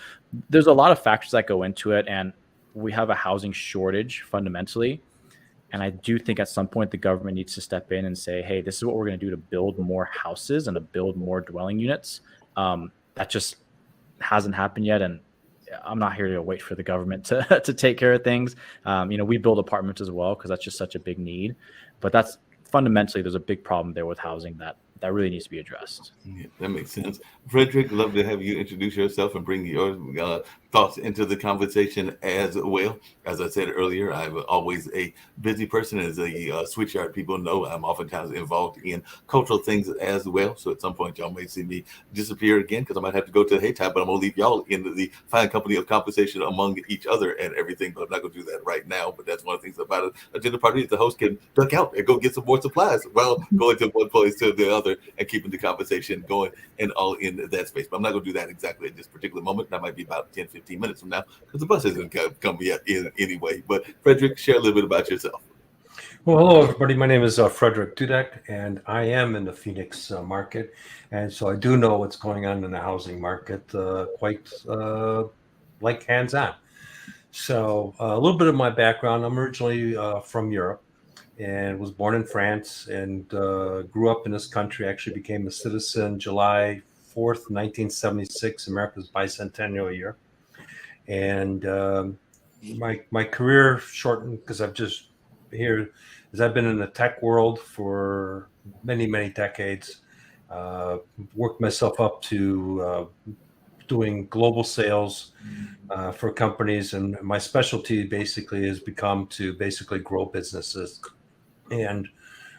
there's a lot of factors that go into it, and we have a housing shortage fundamentally. And I do think at some point the government needs to step in and say, hey, this is what we're going to do to build more houses and to build more dwelling units. That just hasn't happened yet. And I'm not here to wait for the government to take care of things. We build apartments as well because that's just such a big need. But that's fundamentally, there's a big problem there with housing that really needs to be addressed. Yeah, that makes sense. Frederick, love to have you introduce yourself and bring your thoughts into the conversation as well. As I said earlier, I'm always a busy person. As a switchyard people know, I'm oftentimes involved in cultural things as well. So at some point, y'all may see me disappear again because I might have to go to the hay time, but I'm going to leave y'all in the fine company of conversation among each other and everything. But I'm not going to do that right now. But that's one of the things about a dinner party is the host can duck out and go get some more supplies while going to one place to the other and keeping the conversation going and all in that space. But I'm not going to do that exactly at this particular moment. That might be about 10, 15 minutes from now because the bus isn't come yet in anyway. But Frederick, share a little bit about yourself. Well, hello, everybody. My name is Frederick Dudek, and I am in the Phoenix market. And so I do know what's going on in the housing market quite like hands-on. So a little bit of my background. I'm originally from Europe and was born in France and grew up in this country. Actually became a citizen July 4th, 1976, America's bicentennial year. And my career shortened because I've just here as I've been in the tech world for many, many decades, worked myself up to doing global sales for companies. And my specialty basically has become to basically grow businesses. And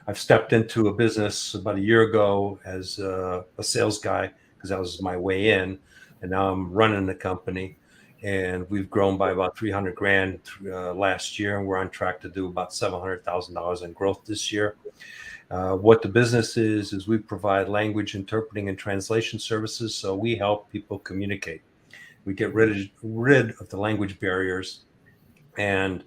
I've stepped into a business about a year ago as a sales guy because that was my way in. And now I'm running the company. And we've grown by about 300 grand last year. And we're on track to do about $700,000 in growth this year. What the business is we provide language interpreting and translation services. So we help people communicate. We get rid of the language barriers. And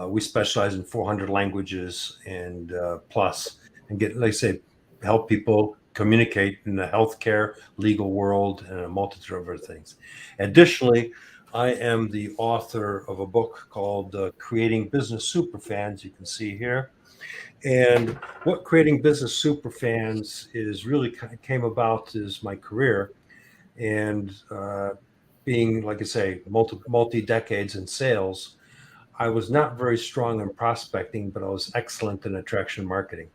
we specialize in 400 languages and plus, and get, like I say, help people communicate in the healthcare, legal world, and a multitude of other things. Additionally, I am the author of a book called Creating Business Superfans, you can see here. And what Creating Business Superfans is really came about is my career. And being, like I say, multi decades in sales, I was not very strong in prospecting, but I was excellent in attraction marketing.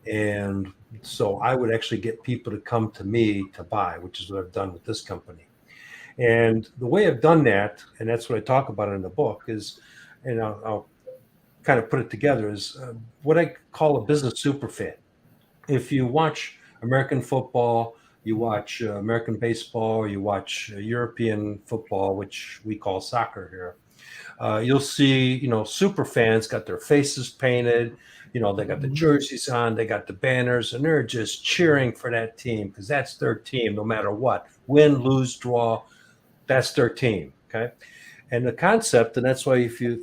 And so I would actually get people to come to me to buy, which is what I've done with this company. And the way I've done that, and that's what I talk about in the book, is, and I'll kind of put it together, is what I call a business super fan. If you watch American football, you watch American baseball, or you watch European football, which we call soccer here, you'll see, super fans got their faces painted, they got the jerseys on, they got the banners, and they're just cheering for that team because that's their team no matter what. Win, lose, draw, that's their team. Okay. And the concept, and that's why if you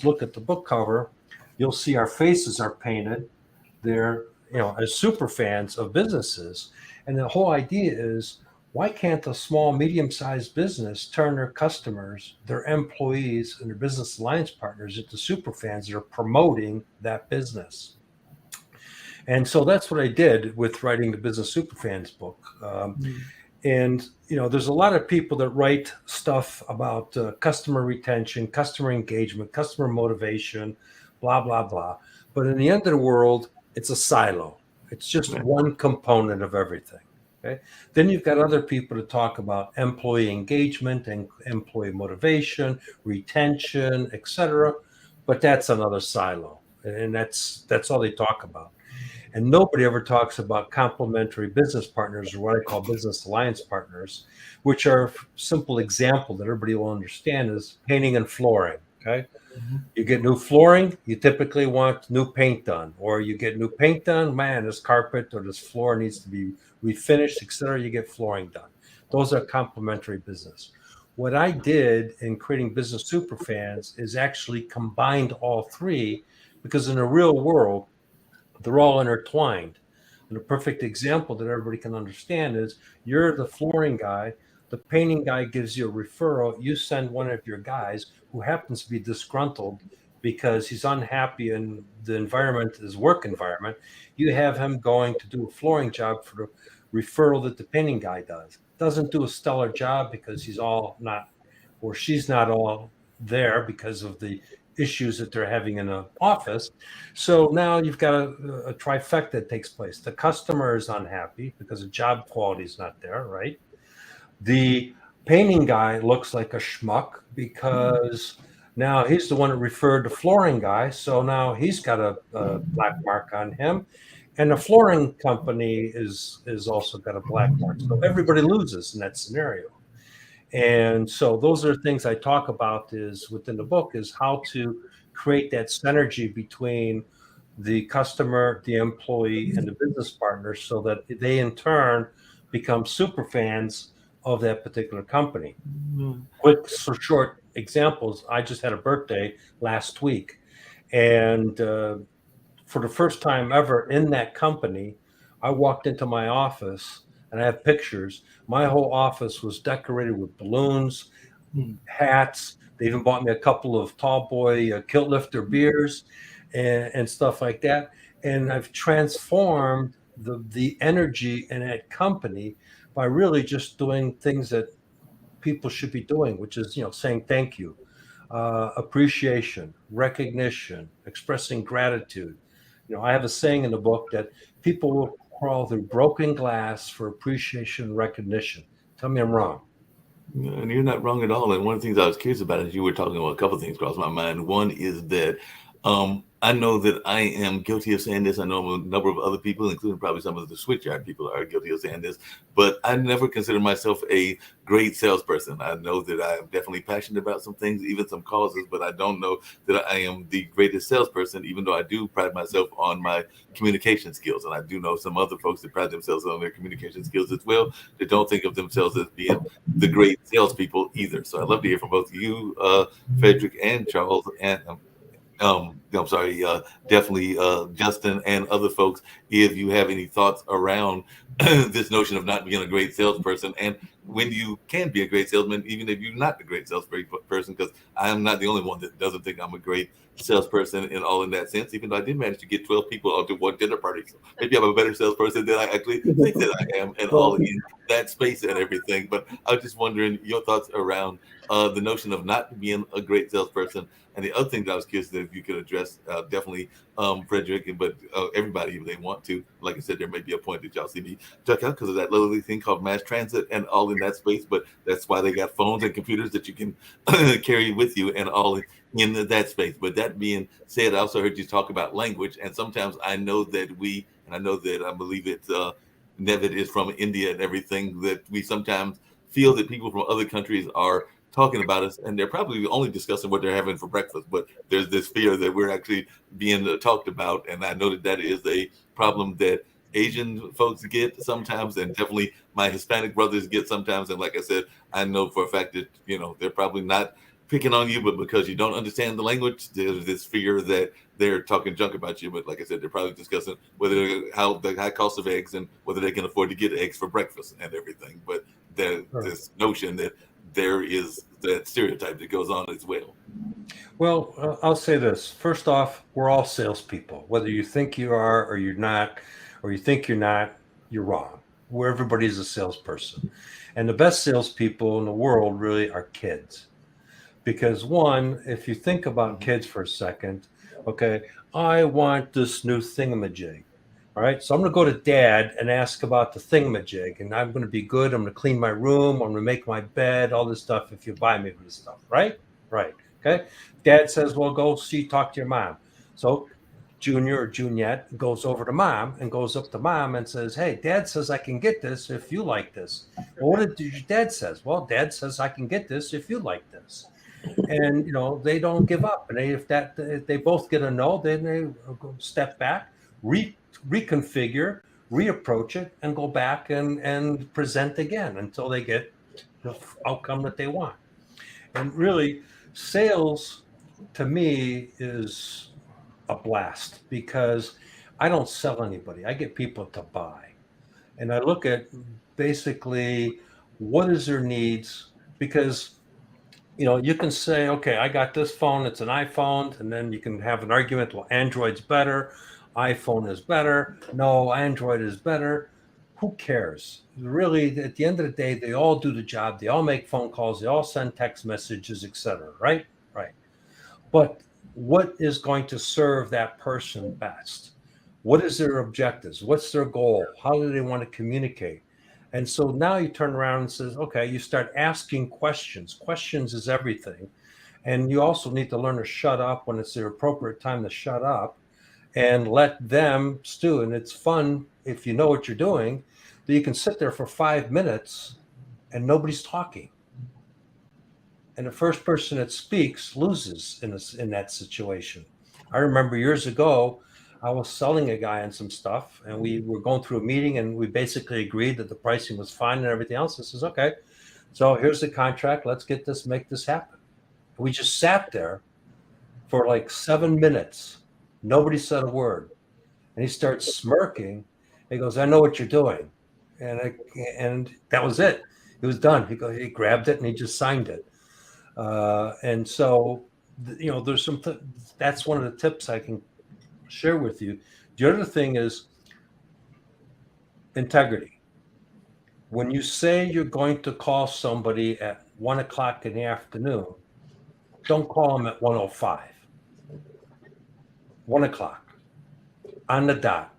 look at the book cover, you'll see our faces are painted. They're, as super fans of businesses. And the whole idea is, why can't a small, medium-sized business turn their customers, their employees, and their business alliance partners into super fans that are promoting that business? And so that's what I did with writing the Business Superfans book. And, there's a lot of people that write stuff about customer retention, customer engagement, customer motivation, blah, blah, blah. But in the end of the world, it's a silo. It's just one component of everything. Okay. Then you've got other people to talk about employee engagement and employee motivation, retention, etc. But that's another silo, and that's all they talk about. And nobody ever talks about complementary business partners, or what I call business alliance partners, which are a simple example that everybody will understand is painting and flooring. Okay. You get new flooring, you typically want new paint done, or you get new paint done, man, this carpet or this floor needs to be refinished, etc. You get flooring done. Those are complementary business. What I did in creating Business Superfans is actually combined all three, because in the real world, they're all intertwined. And a perfect example that everybody can understand is, you're the flooring guy, the painting guy gives you a referral, you send one of your guys who happens to be disgruntled because he's unhappy in the environment, his work environment, you have him going to do a flooring job for the referral that the painting guy does. Doesn't do a stellar job because he's all not, or she's not all there because of the issues that they're having in an office. So now you've got a trifecta that takes place. The customer is unhappy because the job quality is not there, right? The painting guy looks like a schmuck because now he's the one that referred the flooring guy. So now he's got a black mark on him. And the flooring company is also got a black mark. So everybody loses in that scenario. And so those are things I talk about is within the book, is how to create that synergy between the customer, the employee, and the business partner, so that they in turn become super fans of that particular company. Quick, short examples. I just had a birthday last week, and for the first time ever in that company, I walked into my office, and I have pictures. My whole office was decorated with balloons, hats. They even bought me a couple of tall boy kilt lifter beers and stuff like that. And I've transformed the energy in that company by really just doing things that people should be doing, which is, saying thank you, appreciation, recognition, expressing gratitude. I have a saying in the book that people will crawl through broken glass for appreciation and recognition. Tell me I'm wrong. And you're not wrong at all. And one of the things I was curious about is you were talking about a couple of things crossed my mind. One is that I know that I am guilty of saying this. I know a number of other people, including probably some of the switchyard people, are guilty of saying this, but I never consider myself a great salesperson. I know that I am definitely passionate about some things, even some causes, but I don't know that I am the greatest salesperson, even though I do pride myself on my communication skills. And I do know some other folks that pride themselves on their communication skills as well, that don't think of themselves as being the great salespeople either. So I'd love to hear from both of you, Frederick and Charles, and I'm sorry, definitely Justin and other folks, if you have any thoughts around this notion of not being a great salesperson and when you can be a great salesman, even if you're not a great salesperson, because I am not the only one that doesn't think I'm a great salesperson in all in that sense, even though I did manage to get 12 people onto one dinner party. So maybe I'm a better salesperson than I actually think that I am, and all in that space and everything. But I was just wondering your thoughts around the notion of not being a great salesperson. And the other thing that I was curious if you could address, definitely Frederick, but everybody, if they want to. Like I said, there may be a point that y'all see me check out because of that lovely thing called mass transit and all in that space. But that's why they got phones and computers that you can carry with you and all in that space. But that being said, I also heard you talk about language. And sometimes I know that and I know that I believe it's Nevid is from India and everything, that we sometimes feel that people from other countries are talking about us and they're probably only discussing what they're having for breakfast, but there's this fear that we're actually being talked about. And I know that that is a problem that Asian folks get sometimes, and definitely my Hispanic brothers get sometimes. And like I said, I know for a fact that, they're probably not picking on you, but because you don't understand the language, there's this fear that they're talking junk about you. But like I said, they're probably discussing how the high cost of eggs and whether they can afford to get eggs for breakfast and everything. But there's this notion that there is that stereotype that goes on as well. Well, I'll say this. First off, we're all salespeople. Whether you think you are or you're not, or you think you're not, you're wrong. Where everybody's a salesperson. And the best salespeople in the world really are kids. Because one, if you think about kids for a second, okay, I want this new thingamajig. All right, so I'm going to go to dad and ask about the thingamajig, and I'm going to be good. I'm going to clean my room. I'm going to make my bed, all this stuff if you buy me this stuff, right? Right. Okay. Dad says, well, go talk to your mom. So Junior or Juniette goes over to mom and goes up to mom and says, hey, dad says I can get this if you like this. Well, what did your dad says? Well, dad says I can get this if you like this. And they don't give up. And if they both get a no, then they step back, reconfigure, reapproach it, and go back and present again until they get the outcome that they want. And really, sales to me is a blast because I don't sell anybody. I get people to buy. And I look at basically what is their needs, because you can say, okay, I got this phone, it's an iPhone, and then you can have an argument, well, Android's better, iPhone is better, no, Android is better. Who cares? Really, at the end of the day, they all do the job. They all make phone calls, they all send text messages, etc. Right? Right. But what is going to serve that person best? What is their objectives? What's their goal? How do they want to communicate? And so now you turn around and says, okay, you start asking questions. Questions is everything. And you also need to learn to shut up when it's the appropriate time to shut up and let them stew. And it's fun if you know what you're doing, that you can sit there for 5 minutes and nobody's talking. And the first person that speaks loses in that situation. I remember years ago, I was selling a guy on some stuff, and we were going through a meeting, and we basically agreed that the pricing was fine and everything else. I says, okay, so here's the contract. Let's make this happen. And we just sat there for like 7 minutes. Nobody said a word. And he starts smirking. He goes, I know what you're doing. And that was it. It was done. He grabbed it and he just signed it. And so, there's that's one of the tips I can share with you. The other thing is integrity. When you say you're going to call somebody at 1 o'clock in the afternoon, don't call them at 1:05. 1 o'clock on the dot.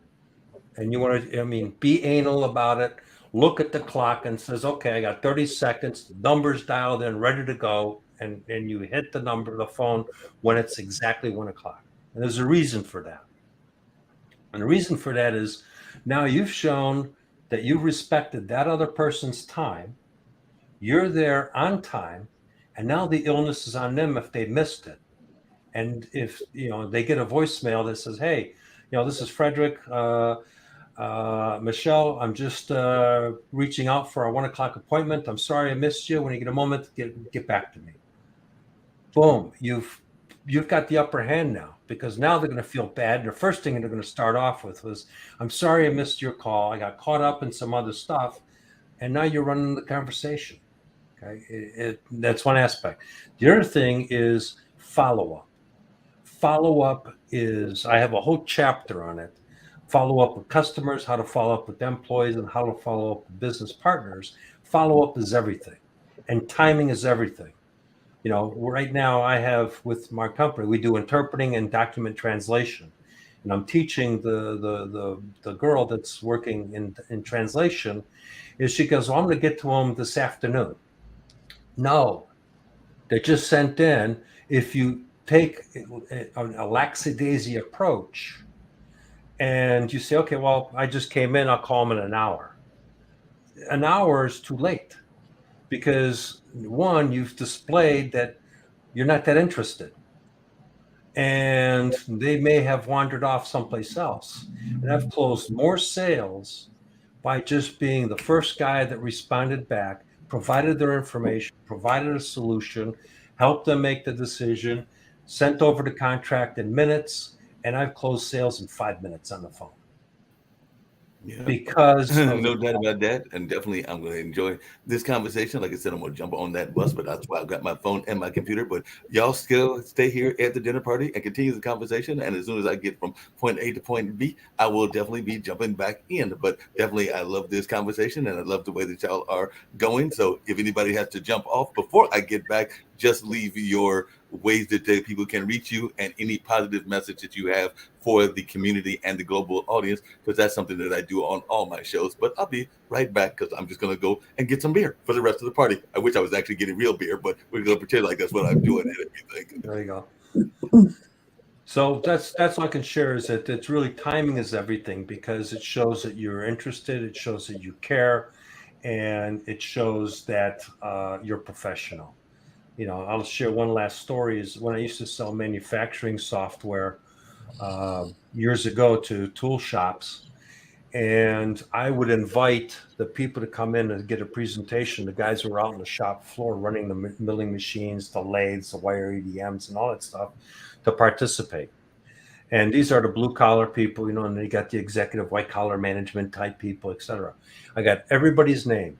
And you want to, be anal about it. Look at the clock and says, okay, I got 30 seconds, the number's dialed in, ready to go. And you hit the phone when it's exactly 1 o'clock. And there's a reason for that. And the reason for that is now you've shown that you've respected that other person's time. You're there on time. And now the illness is on them if they missed it. And if, they get a voicemail that says, hey, this is Frederick, Michelle, I'm just reaching out for a 1 o'clock appointment. I'm sorry I missed you. When you get a moment, get back to me. Boom. You've got the upper hand now, because now they're going to feel bad. The first thing they're going to start off with was, I'm sorry I missed your call. I got caught up in some other stuff. and now you're running the conversation. Okay, that's one aspect. The other thing is follow-up. Follow-up is, I have a whole chapter on it. Follow up with customers, how to follow up with employees, and how to follow up with business partners. Follow-up is everything, and timing is everything. You know, right now I have with my company, we do interpreting and document translation. And I'm teaching the girl that's working in translation, is she goes, well, I'm going to get to them this afternoon. No, they just sent in. If you take a lackadaisy approach and you say, okay, well, I just came in, I'll call them in an hour. An hour is too late because one, you've displayed that you're not that interested. And they may have wandered off someplace else. And I've closed more sales by just being the first guy that responded back, provided their information, provided a solution, helped them make the decision, sent over the contract in minutes, and I've closed sales in 5 minutes on the phone. Yeah. Because no doubt about that. And definitely I'm going to enjoy this conversation. Like I said, I'm going to jump on that bus, but that's why I've got my phone and my computer. But y'all still stay here at the dinner party and continue the conversation. And as soon as I get from point A to point B, I will definitely be jumping back in. But definitely, I love this conversation and I love the way that y'all are going. So if anybody has to jump off before I get back, just leave your ways that people can reach you and any positive message that you have for the community and the global audience, because that's something that I do on all my shows. But I'll be right back because I'm just going to go and get some beer for the rest of the party. I wish I was actually getting real beer, but we're going to pretend like that's what I'm doing and everything. There you go. So that's all I can share, is that it's really, timing is everything, because it shows that you're interested, it shows that you care, and it shows that you're professional. You know, I'll share one last story. Is when I used to sell manufacturing software years ago to tool shops, and I would invite the people to come in and get a presentation. The guys who were out on the shop floor running the milling machines, the lathes, the wire EDMs, and all that stuff, to participate. And these are the blue collar people, you know, and they got the executive white collar management type people, etc. I got everybody's name.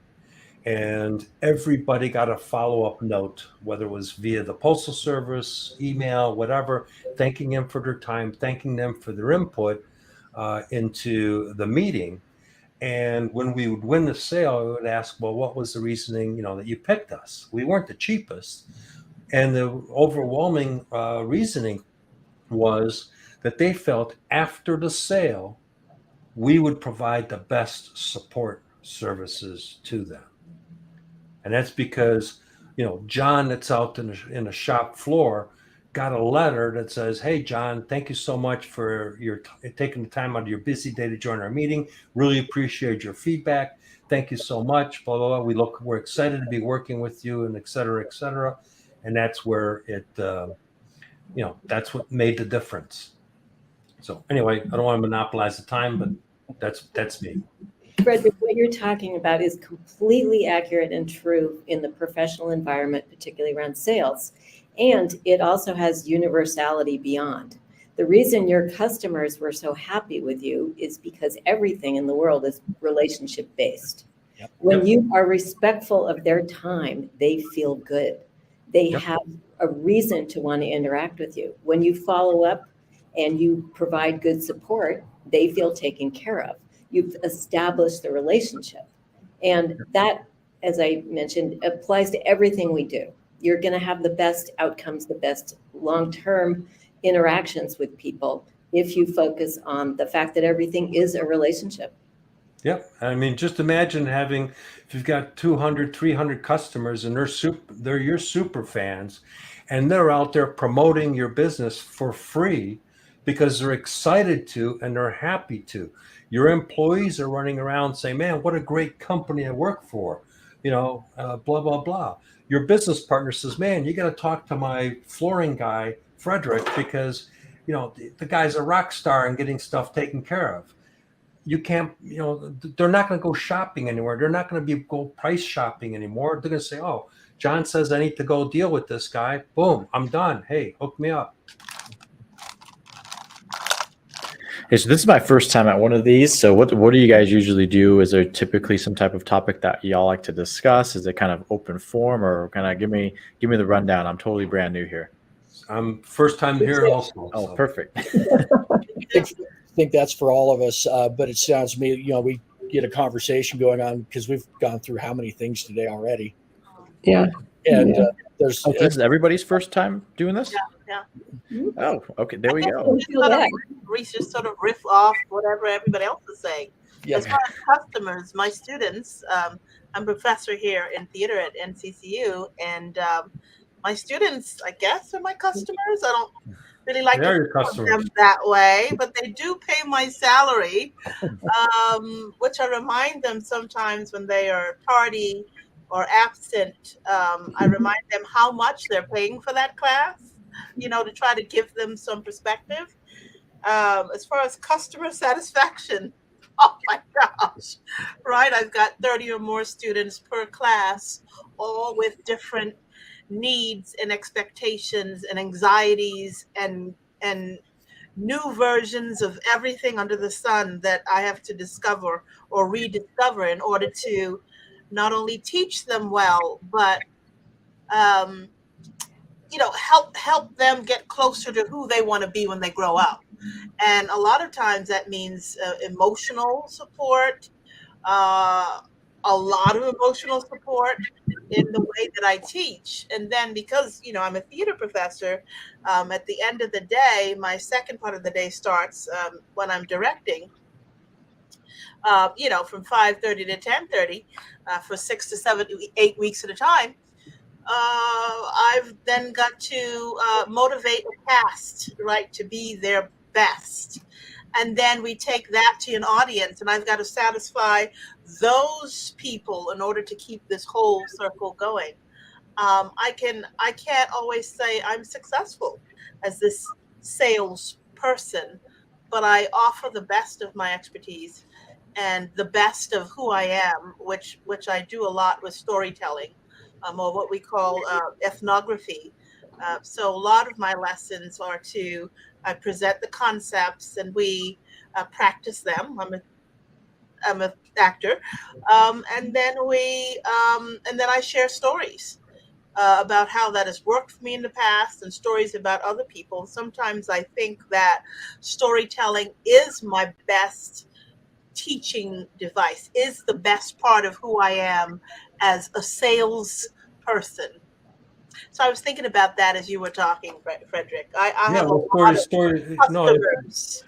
And everybody got a follow-up note, whether it was via the postal service, email, whatever, thanking them for their time, thanking them for their input into the meeting. And when we would win the sale, I would ask, well, what was the reasoning, you know, that you picked us? We weren't the cheapest. And the overwhelming reasoning was that they felt after the sale, we would provide the best support services to them. And that's because, you know, John that's out in a shop floor got a letter that says, hey, John, thank you so much for your taking the time out of your busy day to join our meeting. Really appreciate your feedback. Thank you so much. Blah, blah, blah. We're excited to be working with you, and et cetera, et cetera. And that's where it, you know, that's what made the difference. So anyway, I don't want to monopolize the time, but that's me. Frederick, what you're talking about is completely accurate and true in the professional environment, particularly around sales. And it also has universality beyond. The reason your customers were so happy with you is because everything in the world is relationship based. Yep. When you are respectful of their time, they feel good. They have a reason to want to interact with you. When you follow up and you provide good support, they feel taken care of. You've established the relationship. And that, as I mentioned, applies to everything we do. You're going to have the best outcomes, the best long-term interactions with people if you focus on the fact that everything is a relationship. Yep. I mean, just imagine having, if you've got 200, 300 customers and they're your super fans, and they're out there promoting your business for free because they're excited to and they're happy to. Your employees are running around saying, man, what a great company I work for, you know, blah, blah, blah. Your business partner says, man, you got to talk to my flooring guy, Frederick, because, you know, the guy's a rock star and getting stuff taken care of. You can't, you know, they're not going to go shopping anywhere. They're not going to go price shopping anymore. They're going to say, oh, John says I need to go deal with this guy. Boom, I'm done. Hey, hook me up. Hey, so this is my first time at one of these. So what do you guys usually do? Is there typically some type of topic that y'all like to discuss? Is it kind of open forum, or kind of give me the rundown? I'm totally brand new here. I'm first time here also. Oh, so. perfect. I think that's for all of us. But it sounds to me, we get a conversation going on because we've gone through how many things today already. Yeah. And Yeah. there's Oh, this is everybody's first time doing this? Yeah. Oh, okay. There we I guess go. we just sort of riff off whatever everybody else is saying. Yeah. As far as customers, my students, I'm a professor here in theater at NCCU, and my students, I guess, are my customers. I don't really like They're to your think of customers. them that way, but they do pay my salary, which I remind them sometimes when they are tardy or absent. I remind them how much they're paying for that class, to try to give them some perspective. As far as customer satisfaction, oh my gosh, right? I've got 30 or more students per class, all with different needs and expectations and anxieties and new versions of everything under the sun that I have to discover or rediscover in order to not only teach them well, but um, help them get closer to who they want to be when they grow up. And a lot of times that means emotional support, a lot of emotional support in the way that I teach. And then because, I'm a theater professor, at the end of the day, my second part of the day starts when I'm directing. From 5:30 to 10:30 for 6 to 7, 8 weeks at a time. I've then got to motivate a cast, right, to be their best. And then we take that to an audience, and I've got to satisfy those people in order to keep this whole circle going. I can't always say I'm successful as this salesperson, but I offer the best of my expertise and the best of who I am, which I do a lot with storytelling, or what we call ethnography. So a lot of my lessons are to present the concepts, and we practice them. I'm an actor, and then I share stories about how that has worked for me in the past and stories about other people. Sometimes I think that storytelling is my best teaching device, is the best part of who I am as a sales person. So I was thinking about that as you were talking, Frederick. I Yeah, have a well, lot of story. No, customers.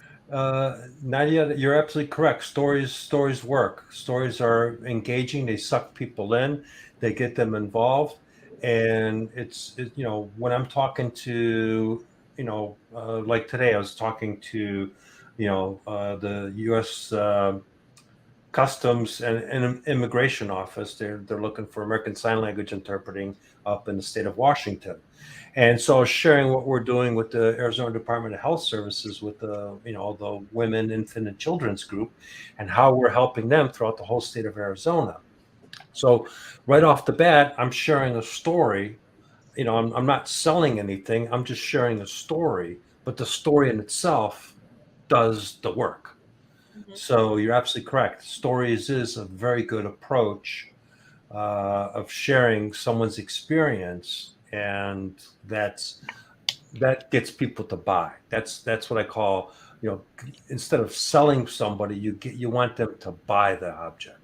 Nadia, you're absolutely correct. Stories work. Stories are engaging. They suck people in. They get them involved, and when I'm talking to like today, I was talking to the U.S. Customs and Immigration Office. They're looking for American Sign Language interpreting up in the state of Washington. And so sharing what we're doing with the Arizona Department of Health Services with the Women, Infant, and Children's Group, and how we're helping them throughout the whole state of Arizona. So right off the bat, I'm sharing a story. I'm not selling anything. I'm just sharing a story, but the story in itself does the work. Mhm. So you're absolutely correct. Stories is a very good approach of sharing someone's experience, and that gets people to buy. That's what I call, instead of selling somebody, you want them to buy the object.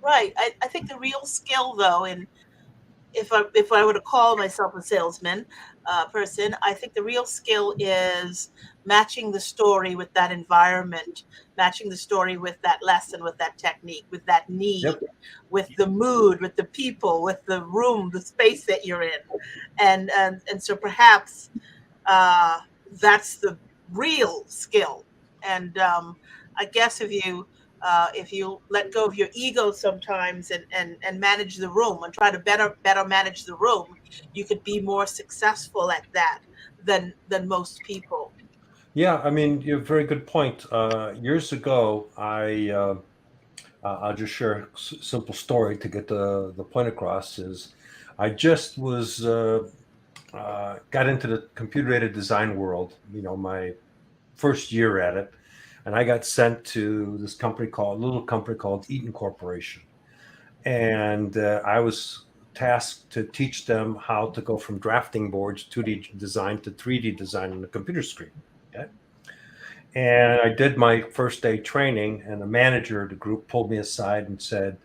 Right. I think the real skill, though, in if I were to call myself a salesman person, I think the real skill is matching the story with that environment, matching the story with that lesson, with that technique, with that need, Yep. with the mood, with the people, with the room, the space that you're in, and so perhaps that's the real skill. And I guess if you let go of your ego sometimes and manage the room and try to better manage the room, you could be more successful at that than most people. Yeah, I mean, you have a very good point. Years ago, I'll just share a simple story to get the point across. Is I just was got into the computer aided design world. My first year at it, and I got sent to this little company called Eaton Corporation, and I was tasked to teach them how to go from drafting boards, 2D design, to 3D design on the computer screen. Okay. And I did my first day training, and the manager of the group pulled me aside and said,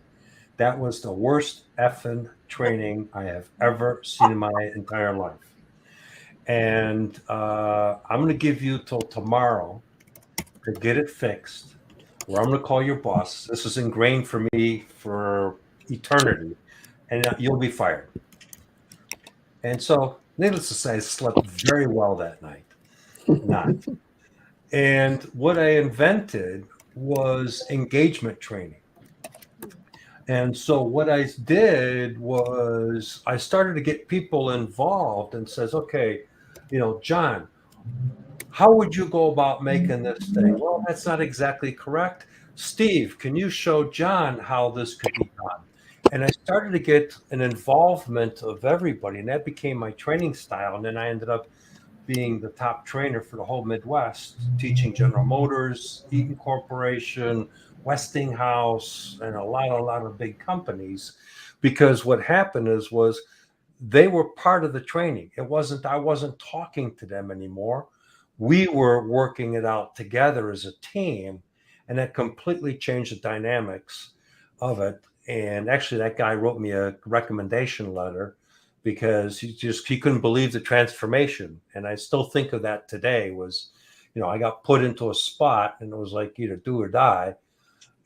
"That was the worst effing training I have ever seen in my entire life. And I'm going to give you till tomorrow to get it fixed, or I'm going to call your boss. This is ingrained for me for eternity, and you'll be fired." And so, needless to say, I slept very well that night. Not. And what I invented was engagement training. And so what I did was I started to get people involved and says, "Okay, John, how would you go about making this thing?" "Well, that's not exactly correct." "Steve, can you show John how this could be done?" And I started to get an involvement of everybody, and that became my training style. And then I ended up being the top trainer for the whole Midwest, teaching General Motors, Eaton Corporation, Westinghouse, and a lot of big companies. Because what happened was they were part of the training. I wasn't talking to them anymore. We were working it out together as a team, and that completely changed the dynamics of it. And actually, that guy wrote me a recommendation letter because he couldn't believe the transformation. And I still think of that today. I got put into a spot, and it was like either do or die.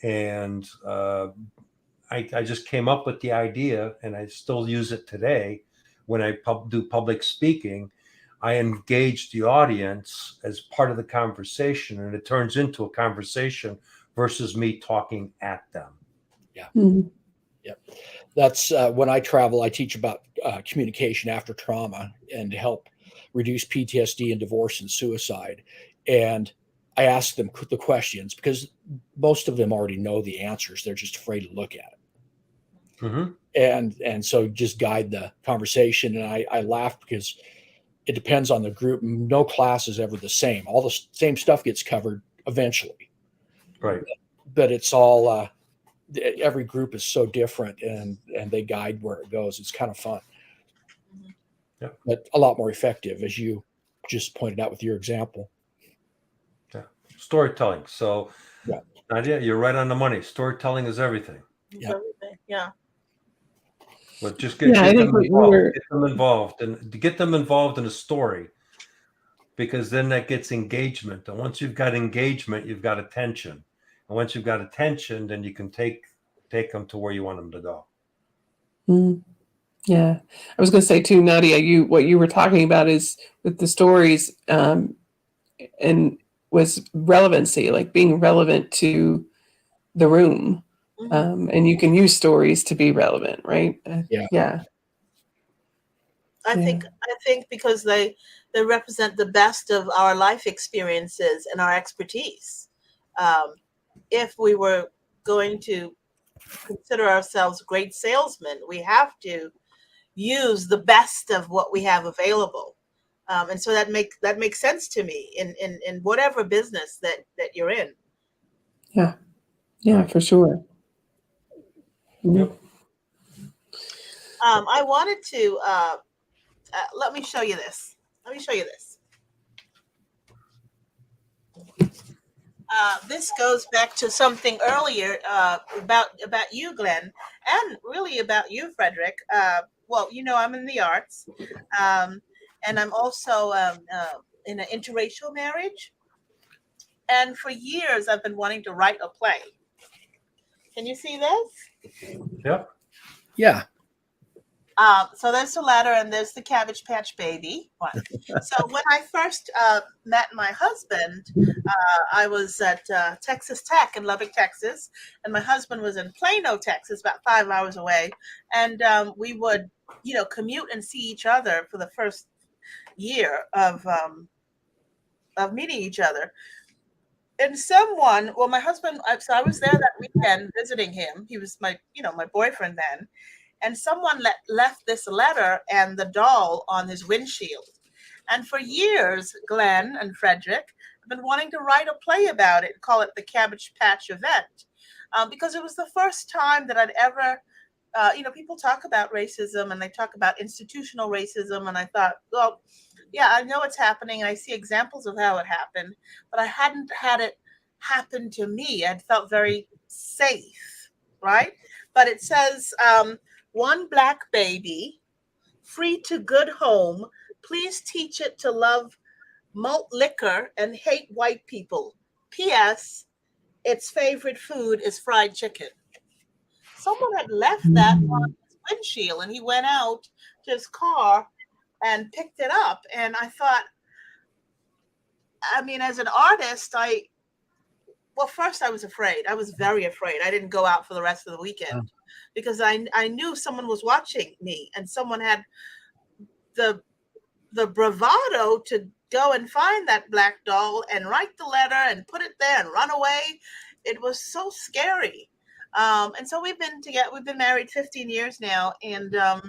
And I just came up with the idea, and I still use it today when I do public speaking. I engage the audience as part of the conversation, and it turns into a conversation versus me talking at them. Yeah. Mhm. Yep. That's when I travel, I teach about communication after trauma and to help reduce PTSD and divorce and suicide. And I ask them the questions because most of them already know the answers. They're just afraid to look at it. Mm-hmm. And so just guide the conversation. And I laugh because it depends on the group. No class is ever the same. All the same stuff gets covered eventually. Right. But it's all every group is so different, and they guide where it goes. It's kind of fun. Yeah. But a lot more effective, as you just pointed out with your example. Yeah. Storytelling. So yeah, Nadia, you're right on the money. Storytelling is everything. Yeah. Yeah. But just get them involved, and to get them involved in a story, because then that gets engagement. And once you've got engagement, you've got attention. And once you've got attention, then you can take them to where you want them to go. Yeah. I was going to say too, Nadia, what you were talking about is with the stories and was relevancy, like being relevant to the room. And you can use stories to be relevant, right? Yeah. I think because they represent the best of our life experiences and our expertise. If we were going to consider ourselves great salesmen, we have to use the best of what we have available. And so that makes sense to me in whatever business that you're in. Yeah. Yeah, for sure. Yep. I wanted to let me show you this. This goes back to something earlier about you, Glenn, and really about you, Frederick. Well, I'm in the arts, and I'm also in an interracial marriage. And for years, I've been wanting to write a play. Can you see this? Yep. Yeah. So there's the letter, and there's the Cabbage Patch Baby one. So when I first met my husband, I was at Texas Tech in Lubbock, Texas, and my husband was in Plano, Texas, about 5 hours away. And we would, commute and see each other for the first year of meeting each other. And my husband, so I was there that weekend visiting him. He was my boyfriend then. And someone left this letter and the doll on his windshield. And for years, Glenn and Frederick, I've been wanting to write a play about it, call it the Cabbage Patch Event, because it was the first time that I'd ever, people talk about racism and they talk about institutional racism. And I thought, well, yeah, I know it's happening. And I see examples of how it happened, but I hadn't had it happen to me. I'd felt very safe, right? But it says, one Black baby, free to good home, please teach it to love malt liquor and hate white people. P.S. Its favorite food is fried chicken. Someone had left that on his windshield and he went out to his car and picked it up. And I thought, I mean, as an artist, first I was afraid. I was very afraid. I didn't go out for the rest of the weekend because I knew someone was watching me and someone had the bravado to go and find that Black doll and write the letter and put it there and run away. It was so scary. And so we've been together. We've been married 15 years now, and I've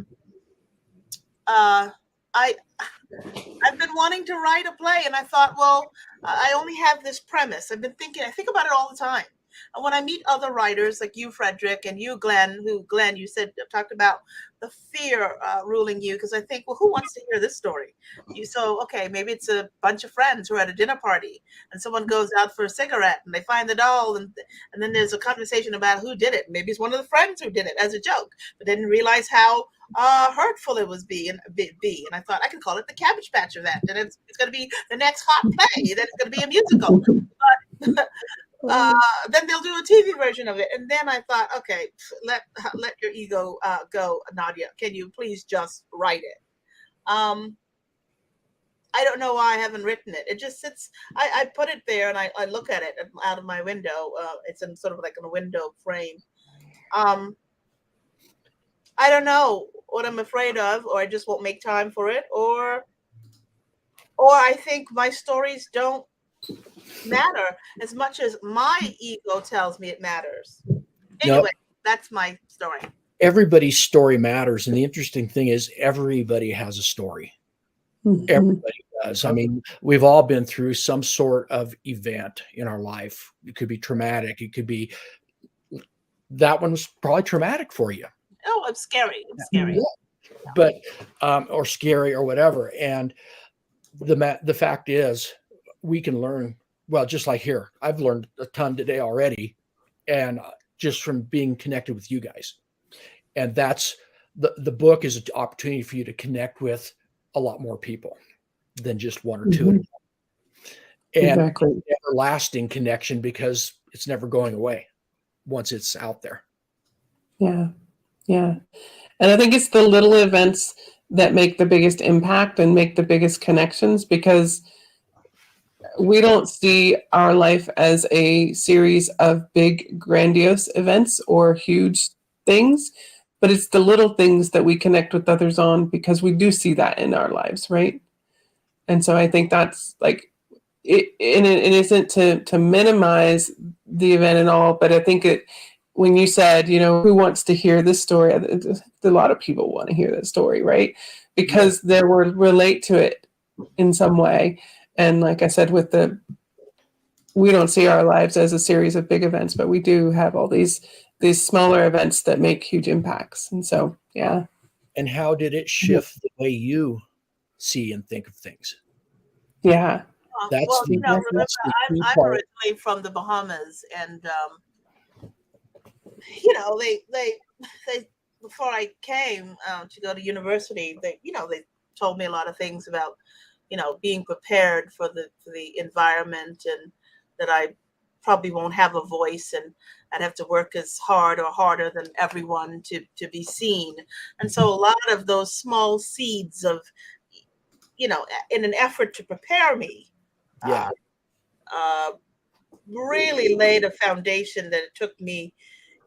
been wanting to write a play, and I thought, well, I only have this premise. I think about it all the time. And when I meet other writers like you, Frederick, and you, Glenn, you said talked about the fear ruling you, because I think, well, who wants to hear this story? Okay, maybe it's a bunch of friends who are at a dinner party, and someone goes out for a cigarette, and they find the doll, and then there's a conversation about who did it. Maybe it's one of the friends who did it as a joke, but didn't realize how hurtful it was be. And I thought I could call it the Cabbage Patch Event, and it's going to be the next hot play. Then it's going to be a musical. But then they'll do a TV version of it. And then I thought, okay, let your ego go, Nadia. Can you please just write it? I don't know why I haven't written it. It just sits. I put it there and I look at it out of my window. It's in sort of like in a window frame. I don't know what I'm afraid of, or I just won't make time for it, or I think my stories don't matter as much as my ego tells me it matters. Anyway, that's my story. Everybody's story matters. And the interesting thing is everybody has a story. Mm-hmm. Everybody does. I mean, we've all been through some sort of event in our life. It could be traumatic. It could be, that one was probably traumatic for you. Oh, it's scary. It's scary. Yeah. But, or scary or whatever. And the fact is we can learn. Well, just like here, I've learned a ton today already, and just from being connected with you guys. And that's the book is an opportunity for you to connect with a lot more people than just one or two. Mm-hmm. And exactly. An everlasting connection, because it's never going away once it's out there. Yeah. Yeah. And I think it's the little events that make the biggest impact and make the biggest connections, because we don't see our life as a series of big, grandiose events or huge things, but it's the little things that we connect with others on, because we do see that in our lives, right? And so I think that's like, it isn't to minimize the event and all, but I think when you said, who wants to hear this story, a lot of people want to hear that story, right? Because they will relate to it in some way. And like I said, we don't see our lives as a series of big events, but we do have all these smaller events that make huge impacts. And so, yeah. And how did it shift the way you see and think of things? Yeah. Remember, I'm originally from the Bahamas, and they before I came to go to university, they told me a lot of things about being prepared for the environment, and that I probably won't have a voice, and I'd have to work as hard or harder than everyone to be seen. And so a lot of those small seeds of, in an effort to prepare me, really laid a foundation that it took me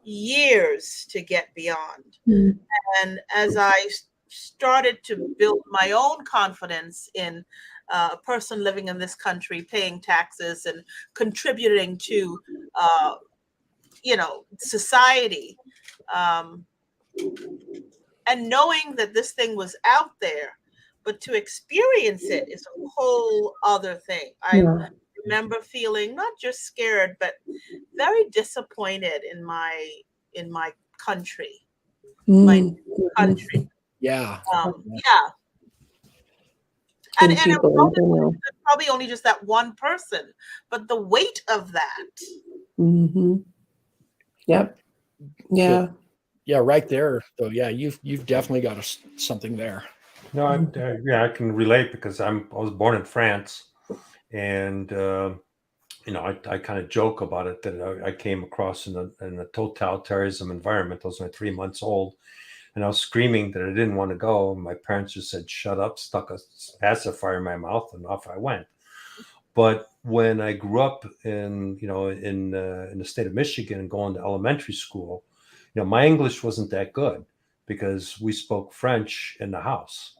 years to get beyond. Mm. And as I started to build my own confidence in a person living in this country, paying taxes and contributing to, society, and knowing that this thing was out there, but to experience it is a whole other thing. remember feeling not just scared, but very disappointed in my country, my country. Yeah. Yeah. And it was probably only just that one person, but the weight of that. Yep. Yeah. Yeah, right there. So yeah, you've definitely got something there. No, I can relate because I was born in France, and I kind of joke about it that I came across in a totalitarianism environment. I was only 3 months old, and I was screaming that I didn't want to go. My parents just said, "Shut up," stuck a pacifier in my mouth, and off I went. But when I grew up in the state of Michigan and going to elementary school, my English wasn't that good because we spoke French in the house,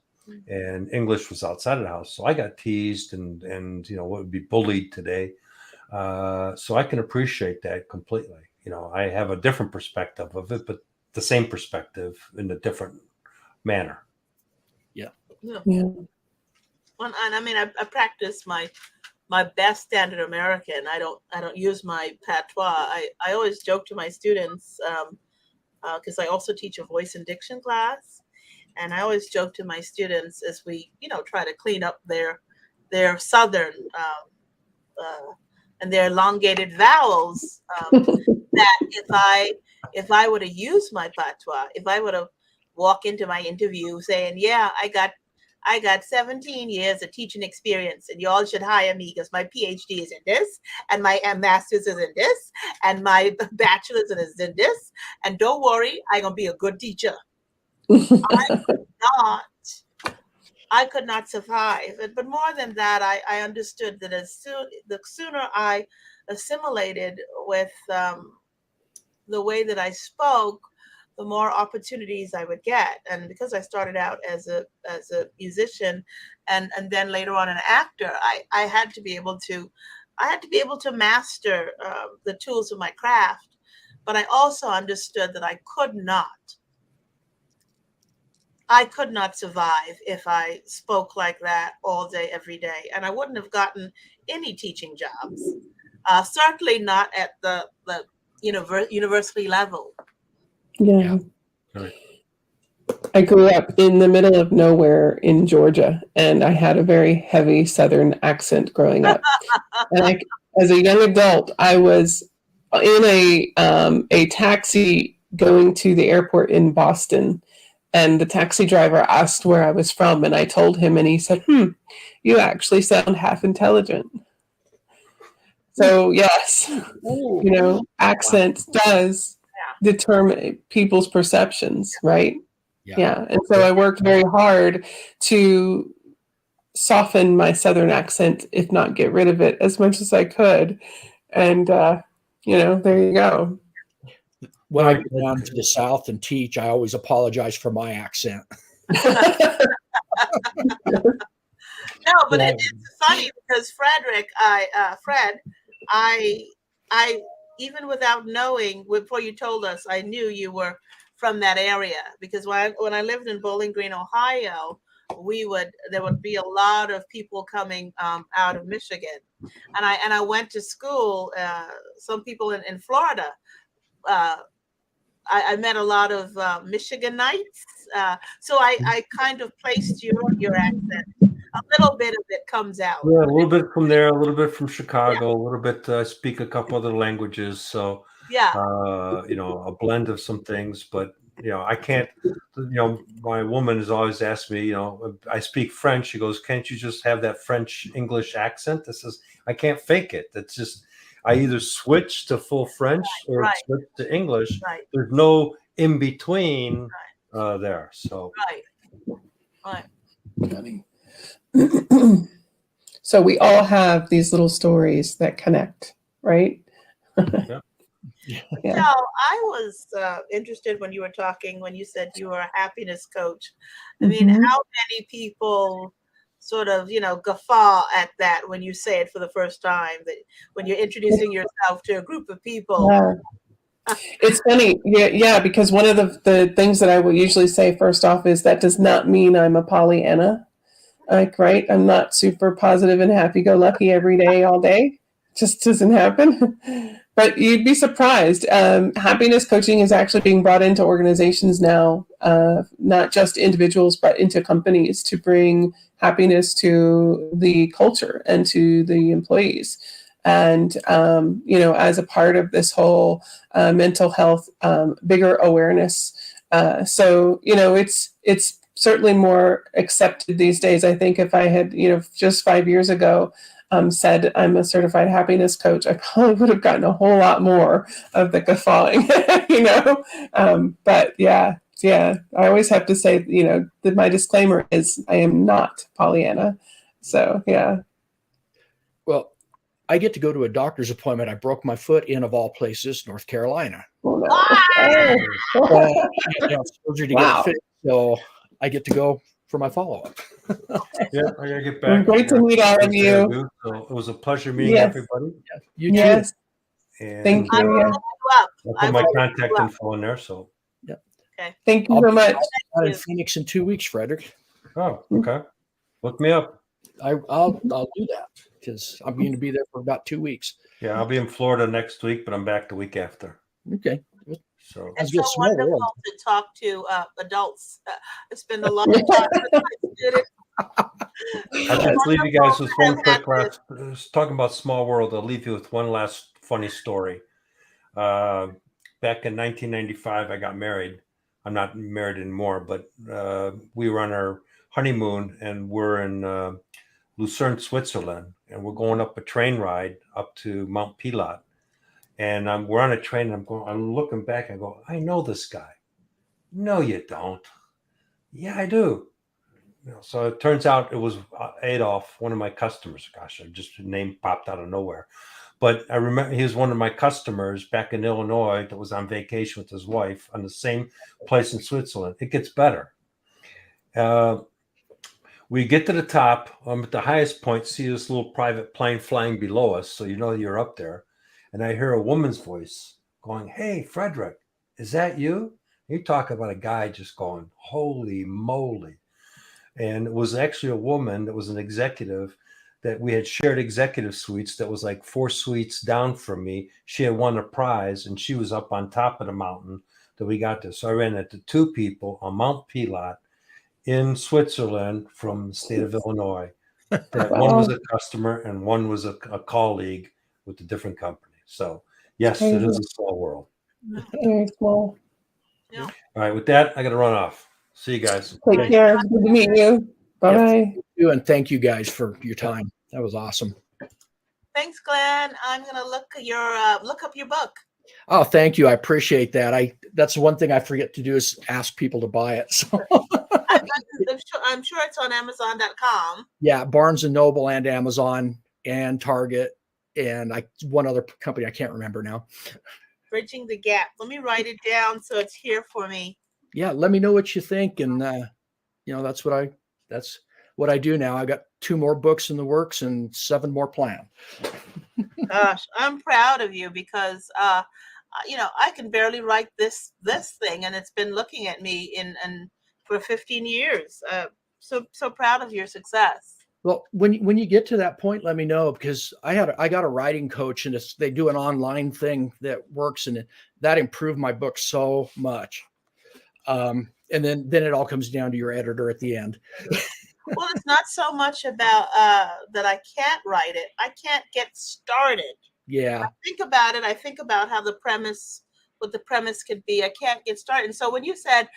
and English was outside of the house. So I got teased and what would be bullied today. So I can appreciate that completely. I have a different perspective of it, but the same perspective in a different manner. Yeah. Well, and I mean, I practice my best standard American. I don't use my patois. I always joke to my students, because I also teach a voice and diction class, and I always joke to my students as we try to clean up their southern and their elongated vowels, that if I were to use my patois, if I were to walk into my interview saying, yeah, I got 17 years of teaching experience, and y'all should hire me because my PhD is in this, and my master's is in this, and my bachelor's is in this, and don't worry, I'm gonna be a good teacher. I could not survive. But more than that, I understood that the sooner I assimilated with the way that I spoke, the more opportunities I would get. And because I started out as a musician and then later on an actor, I had to be able to master the tools of my craft. But I also understood that I could not survive if I spoke like that all day, every day. And I wouldn't have gotten any teaching jobs, certainly not at the university level. Yeah. I grew up in the middle of nowhere in Georgia, and I had a very heavy Southern accent growing up. And as a young adult, I was in a taxi going to the airport in Boston, and the taxi driver asked where I was from, and I told him, and he said, you actually sound half intelligent. So yes, accent does determine people's perceptions, right? Yeah. And so I worked very hard to soften my Southern accent, if not get rid of it as much as I could. And, there you go. When I go down to the South and teach, I always apologize for my accent. No, but it's funny because Fred, I even without knowing, before you told us, I knew you were from that area, because when I lived in Bowling Green, Ohio, there would be a lot of people coming out of Michigan, and I went to school. Some people in Florida. I met a lot of Michiganites, so I kind of placed your accent. A little bit of it comes out. Yeah, a little bit from there, a little bit from Chicago, a little bit speak a couple other languages. So a blend of some things, but I can't. My woman has always asked me. I speak French. She goes, "Can't you just have that French English accent?" I says, "I can't fake it. It's just I either switch to full French or switch to English. There's no in between there." So right. So we all have these little stories that connect, right? Yeah. Now, I was interested when you said you were a happiness coach. I mean, how many people sort of, guffaw at that when you say it for the first time, that when you're introducing yourself to a group of people? Yeah. It's funny. Yeah, because one of the things that I will usually say first off is that does not mean I'm a Pollyanna. Like, right? I'm not super positive and happy-go-lucky every day, all day. Just doesn't happen. But you'd be surprised. Happiness coaching is actually being brought into organizations now, not just individuals, but into companies to bring happiness to the culture and to the employees. And, as a part of this whole mental health, bigger awareness. So, it's certainly more accepted these days. I think if I had, just 5 years ago, said I'm a certified happiness coach, I probably would have gotten a whole lot more of the guffawing, But yeah, I always have to say, that my disclaimer is I am not Pollyanna. So yeah. Well, I get to go to a doctor's appointment. I broke my foot in, of all places, North Carolina. Oh, no. Surgery to Wow. get it fixed, so I get to go for my follow-up. Yeah, I gotta get back. Great to meet all of you. So it was a pleasure meeting Yes. everybody. You too. Yes. And Thank you. I will I'll I put my will contact info in there. So Thank you I'll so be much. out in Phoenix in 2 weeks, Frederick. oh, okay. Look me up. I'll do that because I'm going to be there for about 2 weeks. Yeah, I'll be in Florida next week, but I'm back the week after. Okay. So It's That's so a small wonderful world. to talk to adults. It's been a long time since I did it. I'll just leave you guys with one quick Wonderful. last. Talking about small world, I'll leave you with one last funny story. Back in 1995, I got married. I'm not married anymore, but we were on our honeymoon, and we're in Lucerne, Switzerland, and we're going up a train ride up to Mount Pilat. And we're on a train, and I'm looking back, and I go, I know this guy. No, you don't. Yeah, I do. So it turns out it was Adolf, one of my customers. Gosh, just a name popped out of nowhere. But I remember he was one of my customers back in Illinois that was on vacation with his wife on the same place in Switzerland. It gets better. We get to the top. I'm at the highest point, see this little private plane flying below us, so you know you're up there. And I hear a woman's voice going, "Hey, Frederick, is that you?" You talk about a guy just going, "Holy moly." And it was actually a woman that was an executive that we had shared executive suites that was like 4 suites down from me. She had won a prize, and she was up on top of the mountain that we got to. So I ran into 2 people on Mount Pilat in Switzerland from the state of Illinois. That one was a customer and one was a colleague with a different company. So yes, it is a small world. Very small. Yeah. All right, with that, I got to run off. See you guys. Take care. It's good to meet you. Bye-bye. You and thank you guys for your time. That was awesome. Thanks, Glenn. I'm gonna look up your book. Oh, thank you. I appreciate that. That's one thing I forget to do is ask people to buy it. So I'm sure it's on Amazon.com. yeah, Barnes and Noble and Amazon and Target and one other company I can't remember now. Bridging the Gap. Let me write it down so it's here for me. Yeah, let me know what you think, and that's what I do now. I got 2 more books in the works and 7 more planned. Gosh, I'm proud of you because I can barely write this thing, and it's been looking at me in for 15 years. So proud of your success. Well, when you get to that point, let me know, because I got a writing coach, and they do an online thing that works, and that improved my book so much. And then it all comes down to your editor at the end. Well, it's not so much about that I can't write it. I can't get started. Yeah. I think about it. I think about how what the premise could be. I can't get started. And so when you said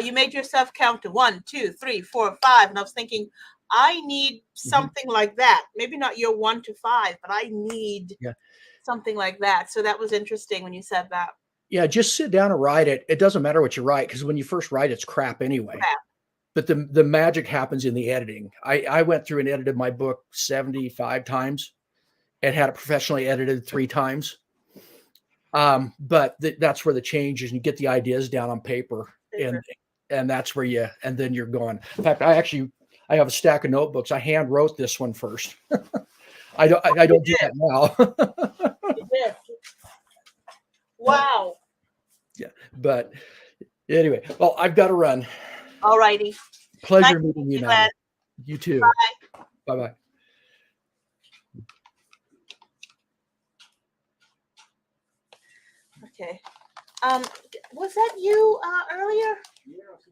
you made yourself count to 1, 2, 3, 4, 5, and I was thinking, I need something like that. Maybe not your 1 to 5, but I need something like that. So that was interesting when you said that. Yeah, just sit down and write it. It doesn't matter what you write, because when you first write, it's crap anyway. But the magic happens in the editing. I went through and edited my book 75 times and had it professionally edited 3 times. But that's where the change is. You get the ideas down on paper, and that's where and then you're going. In fact, I have a stack of notebooks. I hand wrote this one first. I don't do that now. You did. Wow. Yeah, but anyway, well, I've got to run. All righty. Pleasure meeting you now. You too. Bye bye. Okay. Was that you earlier?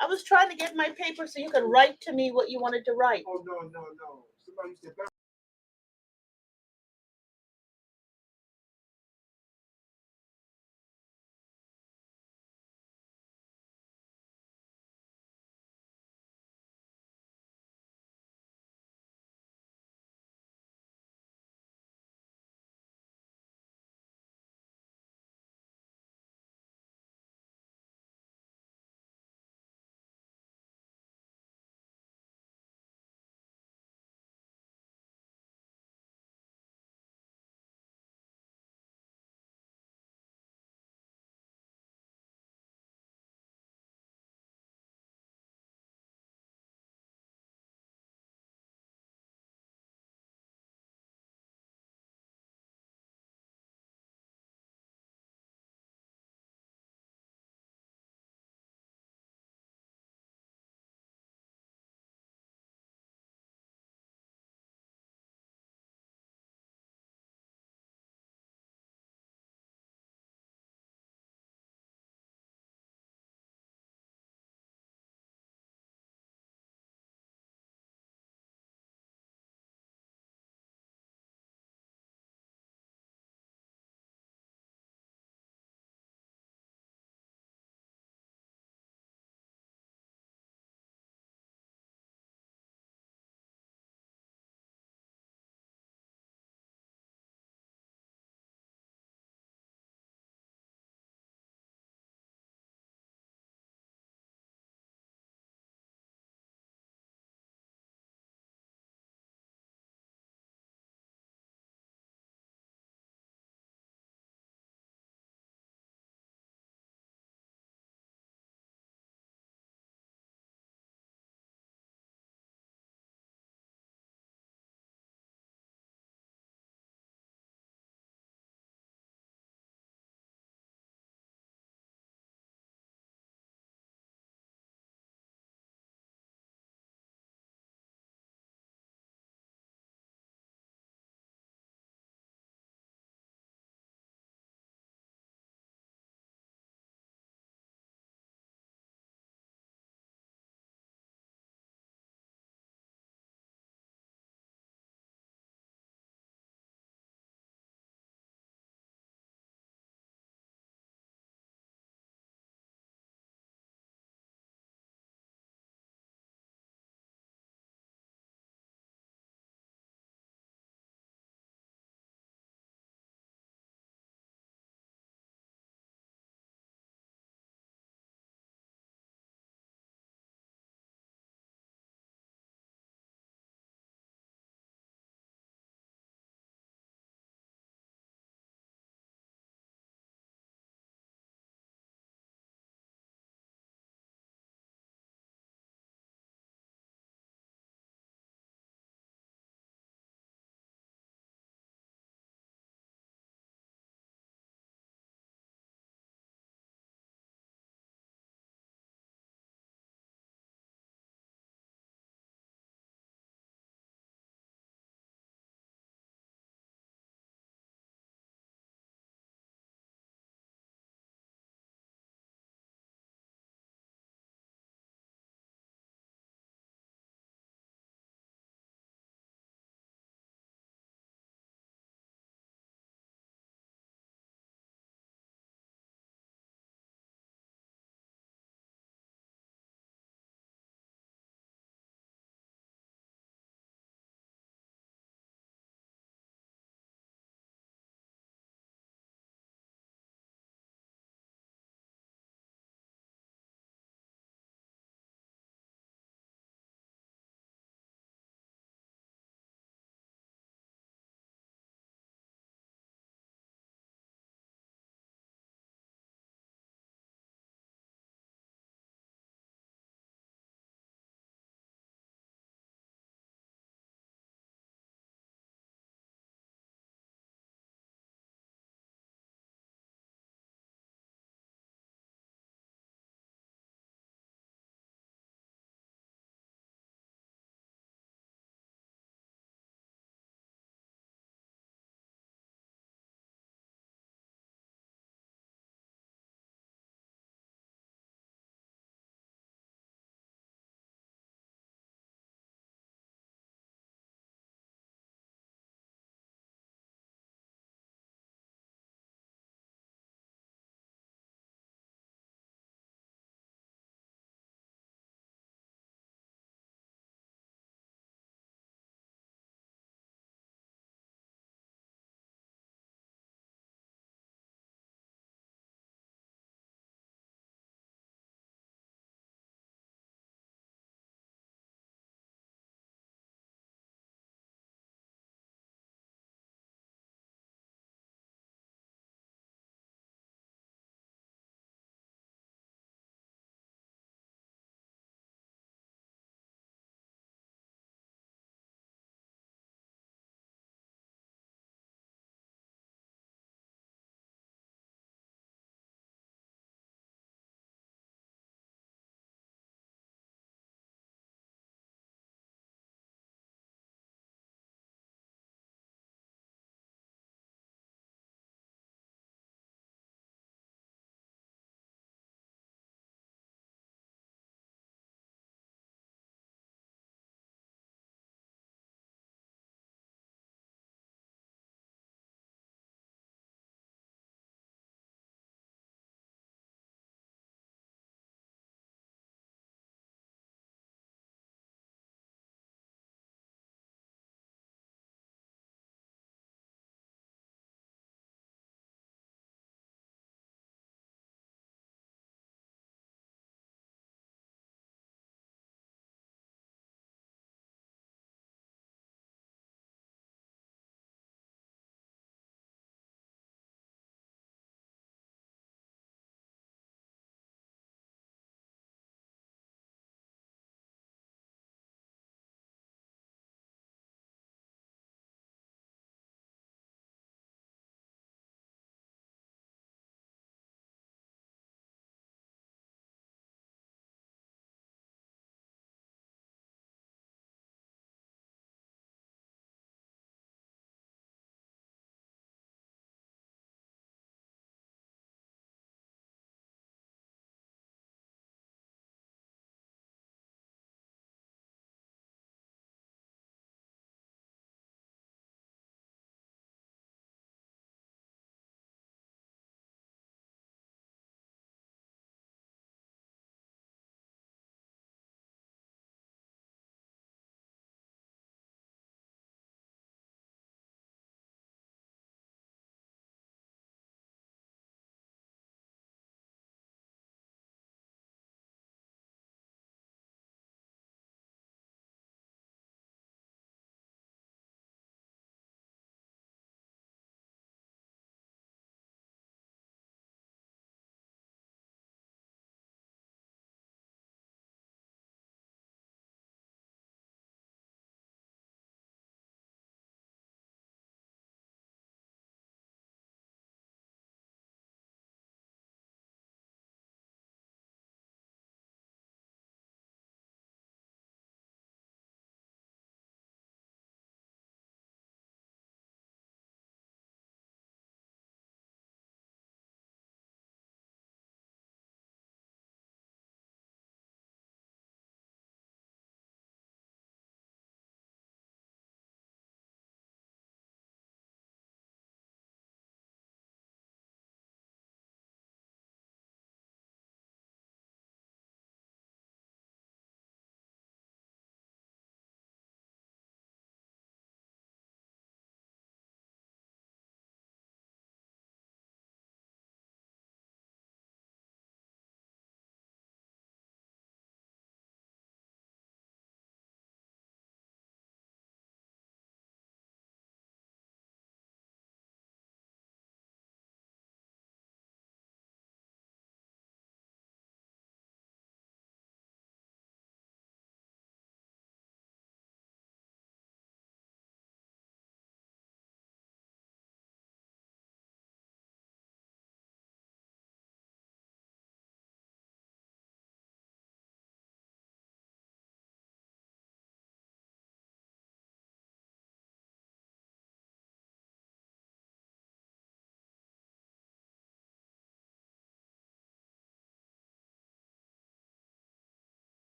I was trying to get my paper so you could write to me what you wanted to write. Oh, no. Somebody said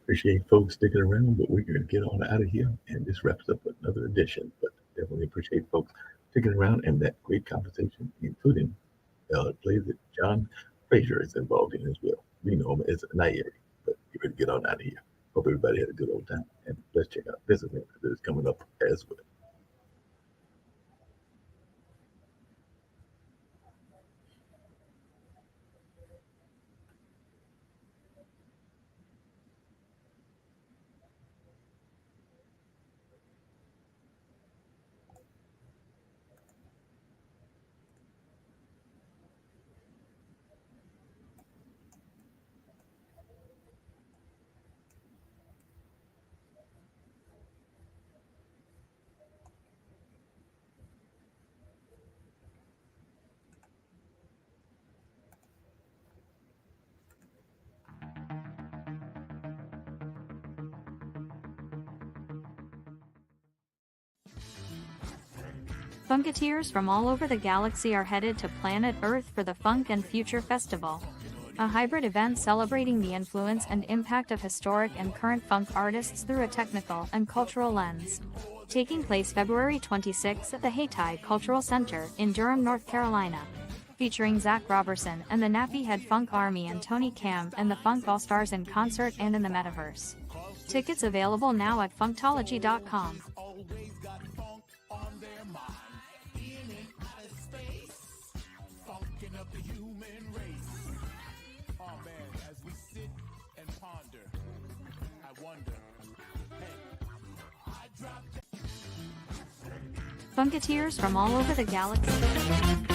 Appreciate folks sticking around, but we're going to get on out of here. And this wraps up another edition. But definitely appreciate folks sticking around and that great conversation, including plays that John Frazier is involved in as well. We know him as Nairi, but we're going to get on out of here. Hope everybody had a good old time. And let's check out this event that is coming up as well. Funketeers from all over the galaxy are headed to planet Earth for the Funk and Future Festival, a hybrid event celebrating the influence and impact of historic and current funk artists through a technical and cultural lens. Taking place February 26 at the Hayti Cultural Center in Durham, North Carolina. Featuring Zach Robertson and the Nappy Head Funk Army and Tony Cam and the Funk All-Stars in concert and in the metaverse. Tickets available now at funktology.com. Funketeers from all over the galaxy.